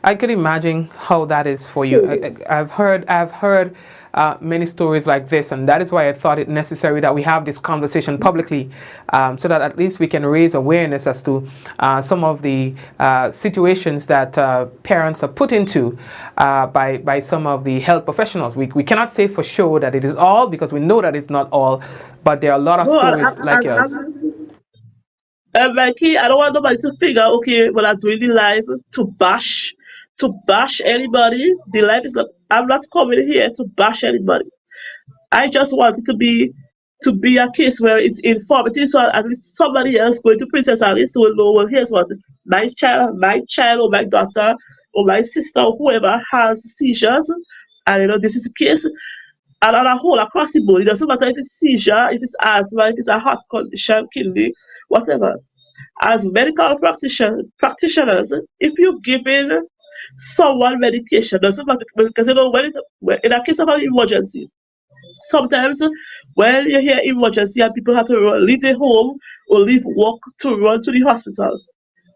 I could imagine how that is for you. So, I've heard many stories like this, and that is why I thought it necessary that we have this conversation publicly, so that at least we can raise awareness as to some of the situations that parents are put into by some of the health professionals. We cannot say for sure that it is all, because we know that it's not all, but there are a lot of no, stories like yours. Mikey, I don't want nobody to figure, okay, well, I'm doing the live to bash anybody. The life is not, I'm not coming here to bash anybody. I just want it to be a case where it's informative, so at least somebody else going to Princess Alice will know, well, here's what my child or my daughter or my sister or whoever has seizures, and this is the case. And on a whole, across the board, it doesn't matter if it's seizure, if it's asthma, if it's a heart condition, kidney, whatever. As medical practitioners, if you're giving someone medication, doesn't matter, because in a case of an emergency, sometimes when you hear emergency and people have to leave their home or leave work to run to the hospital.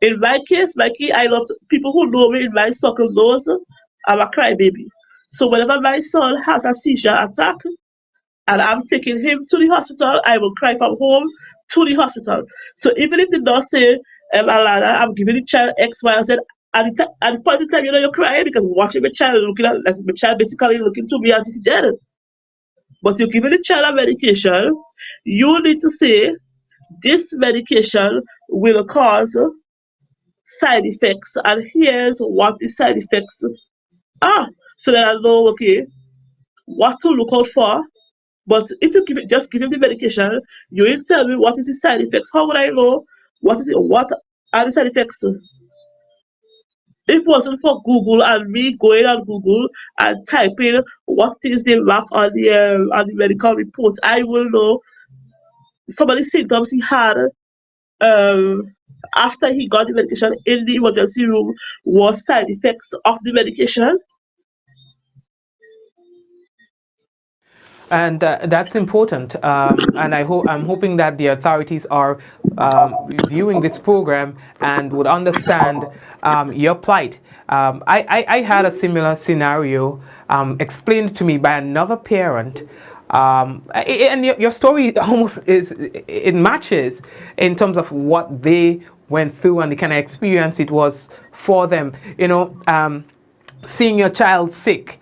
In my case, Mikey, I love people who know me in my circle knows I'm a crybaby. So whenever my son has a seizure attack and I'm taking him to the hospital, I will cry from home to the hospital. So even if the nurse say, Alana, I'm giving the child X, Y, and Z, at the point in time, you're crying because watching my child looking at, like, my child basically looking to me as if he dead. But you're giving the child a medication, you need to say, this medication will cause side effects, and here's what the side effects are. So that I know, okay, what to look out for. But if you just give him the medication, you will tell me what is the side effects. How would I know what are the side effects? If it wasn't for Google and me going on Google and typing what is the mark on the medical report, I will know some of the symptoms he had after he got the medication in the emergency room was side effects of the medication. And that's important. And I'm hoping that the authorities are viewing this program and would understand your plight. I had a similar scenario explained to me by another parent. And your story almost it matches in terms of what they went through and the kind of experience it was for them. Seeing your child sick,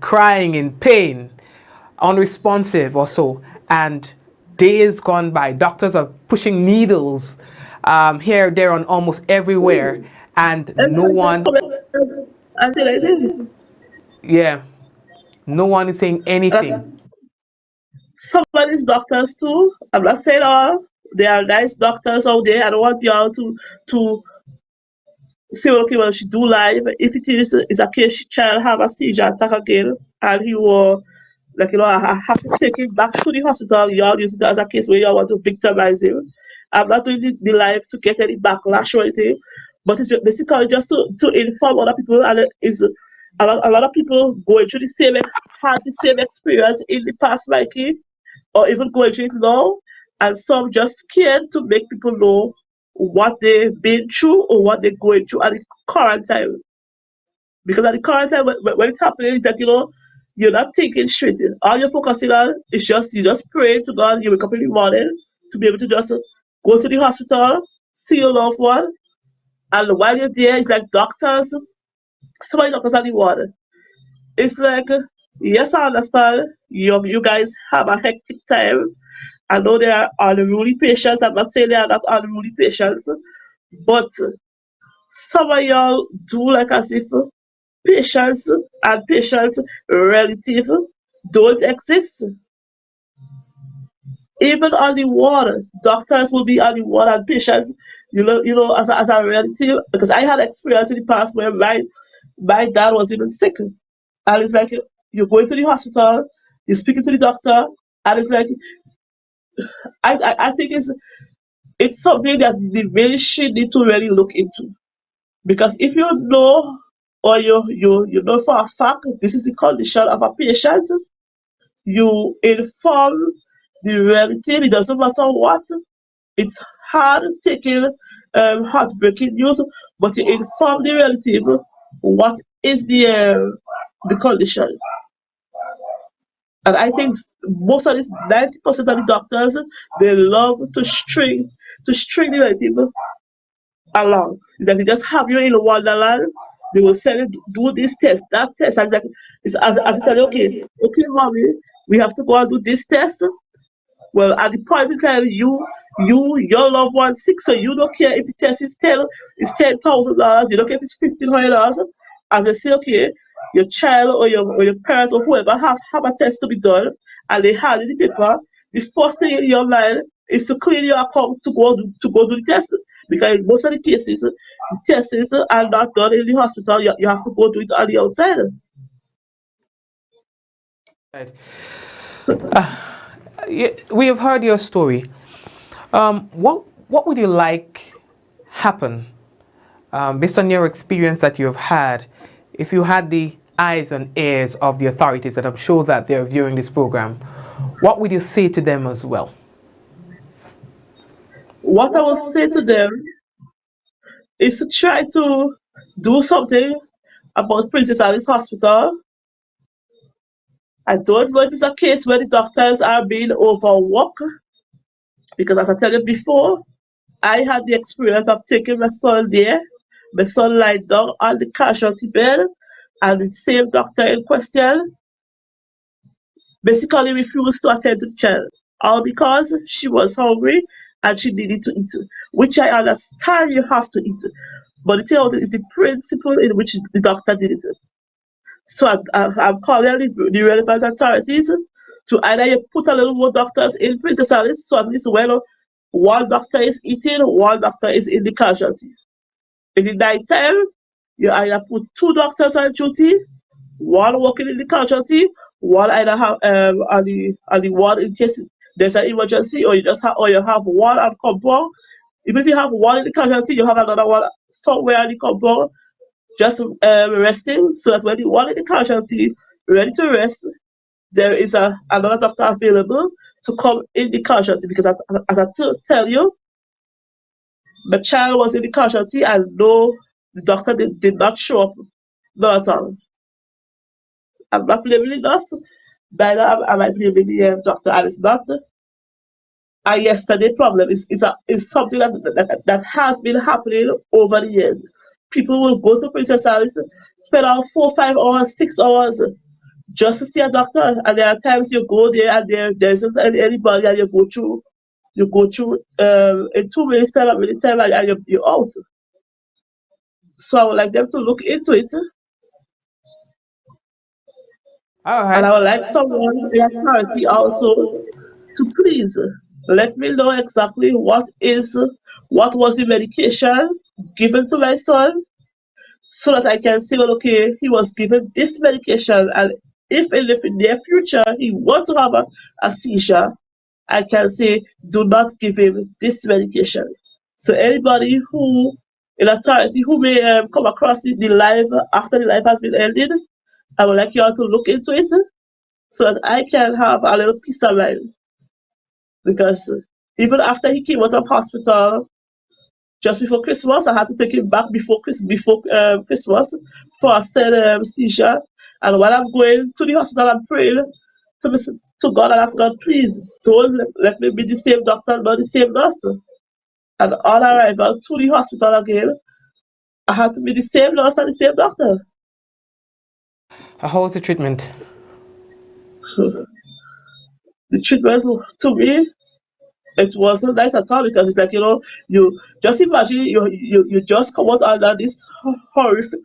crying in pain, unresponsive or so, and days gone by, doctors are pushing needles here, there, and almost everywhere, and no one, yeah, no one is saying anything. Some of these doctors too, I'm not saying all, there are nice doctors out there. I don't want y'all to say, okay, well, she do live. If it is a case child have a seizure attack again, and he will, like, I have to take him back to the hospital. Y'all use it as a case where y'all want to victimize him. I'm not doing the live to get any backlash or anything, but it's basically just to inform other people. And it is a lot of people going through had the same experience in the past, Mikey, or even going through it now, and some just scared to make people know what they've been through or what they're going through at the current time. Because at the current time, when it's happening, it's like, you're not thinking straight. All you're focusing on is you just pray to God. You wake up in the morning to be able to just go to the hospital, see your loved one, and while you're there, it's like doctors, so many doctors are the one. It's like, yes, I understand you guys have a hectic time. I know there are unruly patients. I'm not saying they are not unruly patients, but some of y'all do like as if patients and patients relative don't exist. Even on the ward, doctors will be on the ward and patients, as a relative. Because I had experience in the past where my dad was even sick, and it's like you're going to the hospital, you're speaking to the doctor, and it's like I think it's something that the ministry need to really look into. Because if you know, or you know for a fact this is the condition of a patient, you inform the relative. It doesn't matter what. It's hard taking heartbreaking news, but you inform the relative what is the condition. And I think most of this 90% of the doctors, they love to string the relative along. It's like they just have you in a wonderland. They will say, do this test, that test. And it's like, it's as I tell you, okay, mommy, we have to go and do this test. Well, at the point in time, your loved one sick, so you don't care if the test is $10,000. You don't care if it's $1,500. As they say, okay, your child or your parent or whoever have a test to be done, and they hand you the paper. The first thing in your mind is to clean your account to go do the test, because in most of the cases, the tests are not done in the hospital. You have to go do it on the outside. Right. We have heard your story. What would you like happen, based on your experience that you've had, if you had the eyes and ears of the authorities, and I'm sure that they're viewing this program? What would you say to them as well? What I will say to them is to try to do something about Princess Alice Hospital. I don't know if it's a case where the doctors are being overworked, because as I tell you before, I had the experience of taking my son there. My son lied down on the casualty bed, and the same doctor in question basically refused to attend to the child, all because she was hungry and she needed to eat, which I understand you have to eat. But the thing is the principle in which the doctor did it. So I'm calling the relevant authorities to either you put a little more doctors in Princess Alice, so at least when one doctor is eating, one doctor is in the casualty. In the night time, you either put two doctors on duty, one working in the casualty, one either have on the ward in case there's an emergency, or you have one on compound. Even if you have one in the casualty, you have another one somewhere on the compound, just resting, so that when the one in the casualty ready to rest, there is another doctor available to come in the casualty. Because as I tell you, my child was in the casualty and no, the doctor did not show up, not at all. I'm not blaming the nurse, neither am I blaming the doctor, and it's not a yesterday problem. It's something that has been happening over the years. People will go to Princess Alice, spend out 4, 5 hours, 6 hours just to see a doctor, and there are times you go there and there isn't anybody, and you go through in 2 minutes time, a minute time, and you're out. So I would like them to look into it. All right. And I would like someone in the authority also to please let me know exactly what was the medication given to my son, so that I can say, well, okay, he was given this medication, and if in the near future he wants to have a seizure, I can say, do not give him this medication. So anybody who, in authority, who may come across the life after the life has been ended, I would like you all to look into it, so that I can have a little peace of mind. Because even after he came out of hospital, just before Christmas, I had to take him back before Christmas for a said seizure. And while I'm going to the hospital, I'm praying to God and ask God, please don't let me be the same doctor, not the same nurse. And on arrival to the hospital again, I had to be the same nurse and the same doctor. How was the treatment? The treatment to me, it wasn't nice at all, because it's like, you just imagine you just come out under this horrific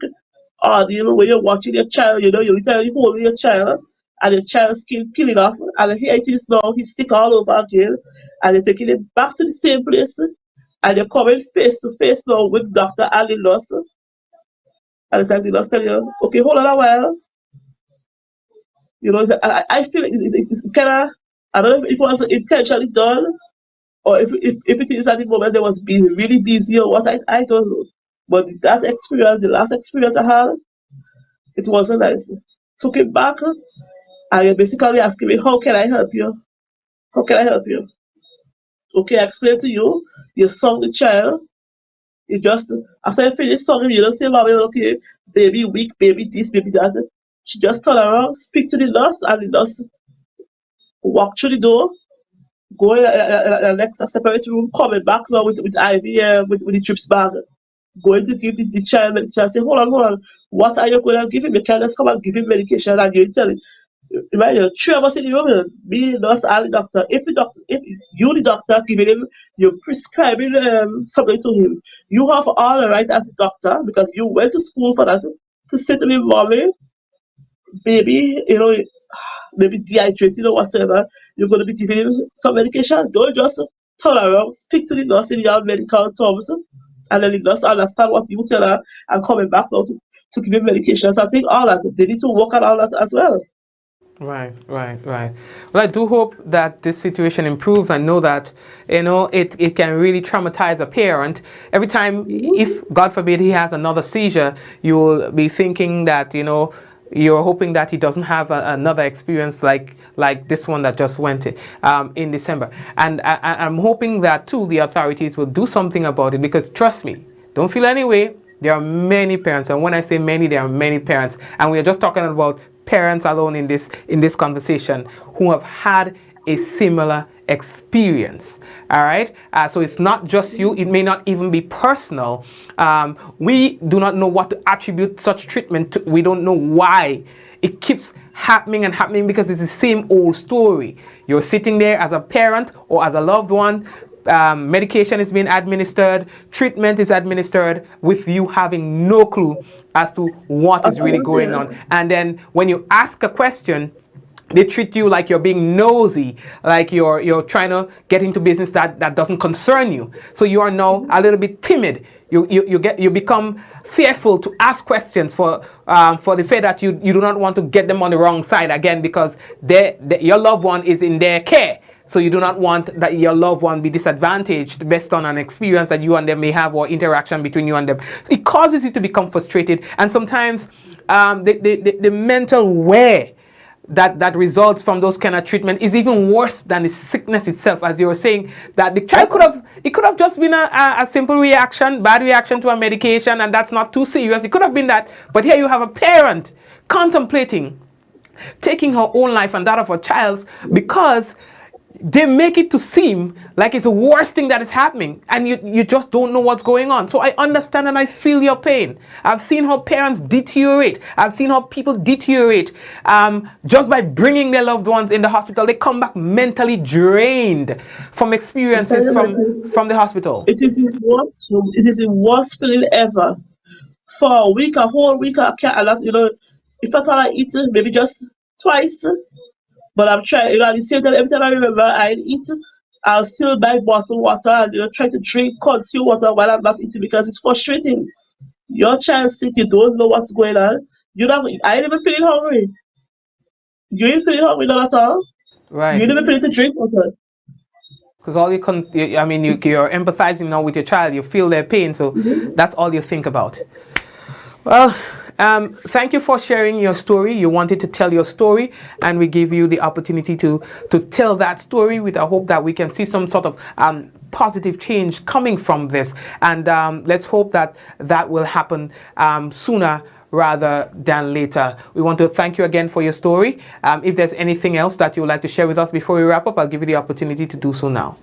ordeal where you're watching your child, you're literally holding your child, and your child's skin peeling off, and here it is now, he's sick all over again, and you're taking him back to the same place, and you're coming face to face now with Dr. Ali Loss. And it's like the nurse tell you, okay, hold on a while. I feel it's kind of, I don't know if it was intentionally done, or if it is at the moment they was being really busy or what, I don't know. But the last experience I had, it wasn't nice. Took him back, and you're basically asking me, how can I help you? How can I help you? Okay, I explained to you you sung the child. You just, after you finish song, you don't say, mommy, okay, baby weak, baby this, baby that. She just turn around, speak to the nurse, and the nurse walk through the door, go in a next a separate room, coming back now with IV, with the trips bag. Going to give the child medication. Say, hold on. What are you going to give him? You can't just come and give him medication and you tell him. Right, three of us in the room, me, the nurse, and the doctor. If you, the doctor, giving him, you're prescribing something to him, you have all the right as a doctor because you went to school for that to say to me, mommy, baby, maybe dehydrated or whatever. You're going to be giving him some medication. Don't just turn around, speak to the nurse in your medical terms, and then the nurse understand what you tell her and coming back now to give him medication. So I think all that they need to work on all that as well. Right. Well, I do hope that this situation improves. I know that, it can really traumatize a parent. Every time, if, God forbid, he has another seizure, you will be thinking that, you're hoping that he doesn't have another experience like this one that just went in December. And I'm hoping that, too, the authorities will do something about it because, trust me, don't feel any way. There are many parents, and when I say many, there are many parents. And we are just talking about parents alone in this conversation who have had a similar experience. All right, so it's not just you. It may not even be personal. We do not know what to attribute such treatment to. We don't know why it keeps happening and happening because it's the same old story. You're sitting there as a parent or as a loved one. Medication is being administered, treatment is administered with you having no clue as to what is really going on. And then when you ask a question, they treat you like you're being nosy, like you're trying to get into business that doesn't concern you. So you are now a little bit timid. You become fearful to ask questions for the fear that you do not want to get them on the wrong side again because your loved one is in their care. So you do not want that your loved one be disadvantaged based on an experience that you and them may have or interaction between you and them. It causes you to become frustrated, and sometimes the mental wear that results from those kind of treatment is even worse than the sickness itself. As you were saying, that the child could have just been a simple reaction, bad reaction to a medication, and that's not too serious. It could have been that, but here you have a parent contemplating taking her own life and that of her child's because they make it to seem like it's the worst thing that is happening and you just don't know what's going on. So I understand and I feel your pain. I've seen how parents deteriorate. I've seen how people deteriorate just by bringing their loved ones in the hospital. They come back mentally drained from experiences from the hospital. It is the worst feeling ever. For a whole week, I can't, if I thought I eat maybe just twice, but I'm trying, at the same time, every time I remember I eat, I'll still buy bottled water and, try to drink, consume water while I'm not eating because it's frustrating. Your child sick, you don't know what's going on. I ain't even feeling hungry. You ain't feeling hungry, not at all. Right. You ain't even feeling to drink water. Because all you're empathizing now with your child, you feel their pain, so that's all you think about. Well, thank you for sharing your story. You wanted to tell your story, and we give you the opportunity to tell that story with a hope that we can see some sort of positive change coming from this. And let's hope that will happen sooner rather than later. We want to thank you again for your story. If there's anything else that you would like to share with us before we wrap up, I'll give you the opportunity to do so now.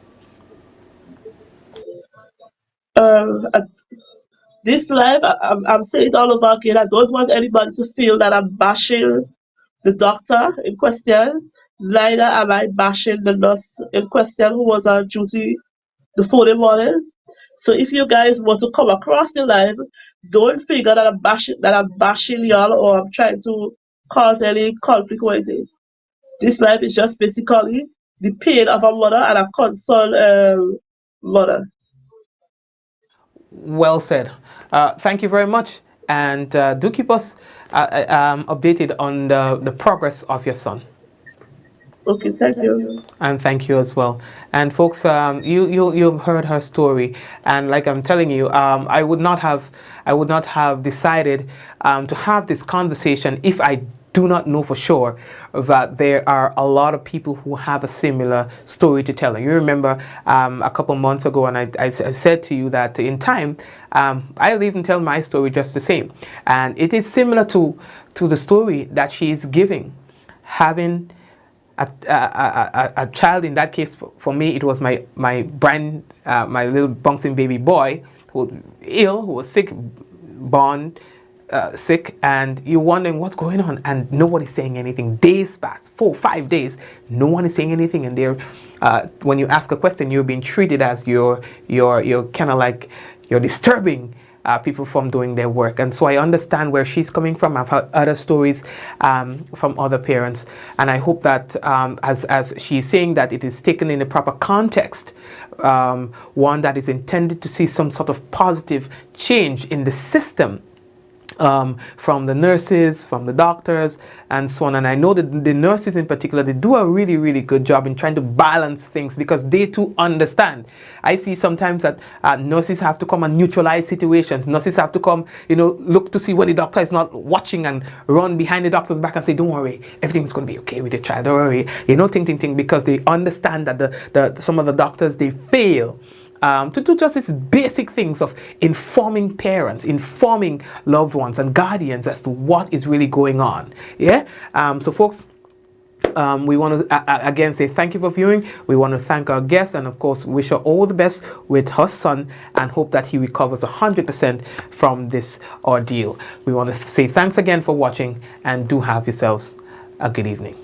This life, I'm saying it all over again. I don't want anybody to feel that I'm bashing the doctor in question. Neither am I bashing the nurse in question who was on duty the following morning. So if you guys want to come across the live, don't figure that I'm bashing y'all or I'm trying to cause any conflict or anything. This life is just basically the pain of a mother and a concerned mother. Well said. Thank you very much, and do keep us updated on the progress of your son. Okay, thank you. And thank you as well. And folks, you've heard her story, and like I'm telling you, I would not have decided to have this conversation if I do not know for sure that there are a lot of people who have a similar story to tell. And you remember a couple months ago, and I said to you that in time, I'll even tell my story just the same. And it is similar to the story that she is giving. Having a child, in that case, for me, it was my little bouncing baby boy who was ill, who was sick, born sick, and you're wondering what's going on, and nobody's saying anything. Days pass, 4, 5 days, no one is saying anything, and they're when you ask a question, you're being treated as you're kind of like you're disturbing people from doing their work. And so I understand where she's coming from. I've heard other stories from other parents, and I hope that as she's saying that it is taken in the proper context, one that is intended to see some sort of positive change in the system, from the nurses, from the doctors, and so on. And I know that the nurses in particular, they do a really, really good job in trying to balance things, because they too understand. I see sometimes that nurses have to come and neutralize situations. Nurses have to come, look to see when the doctor is not watching, and run behind the doctor's back and say, don't worry, everything's going to be okay with your child, don't worry. Ting, because they understand that some of the doctors, they fail to do just these basic things of informing parents, informing loved ones and guardians as to what is really going on. Yeah. So folks, we want to again say thank you for viewing. We want to thank our guests, and of course wish her all the best with her son, and hope that he recovers 100% from this ordeal. We want to say thanks again for watching, and do have yourselves a good evening.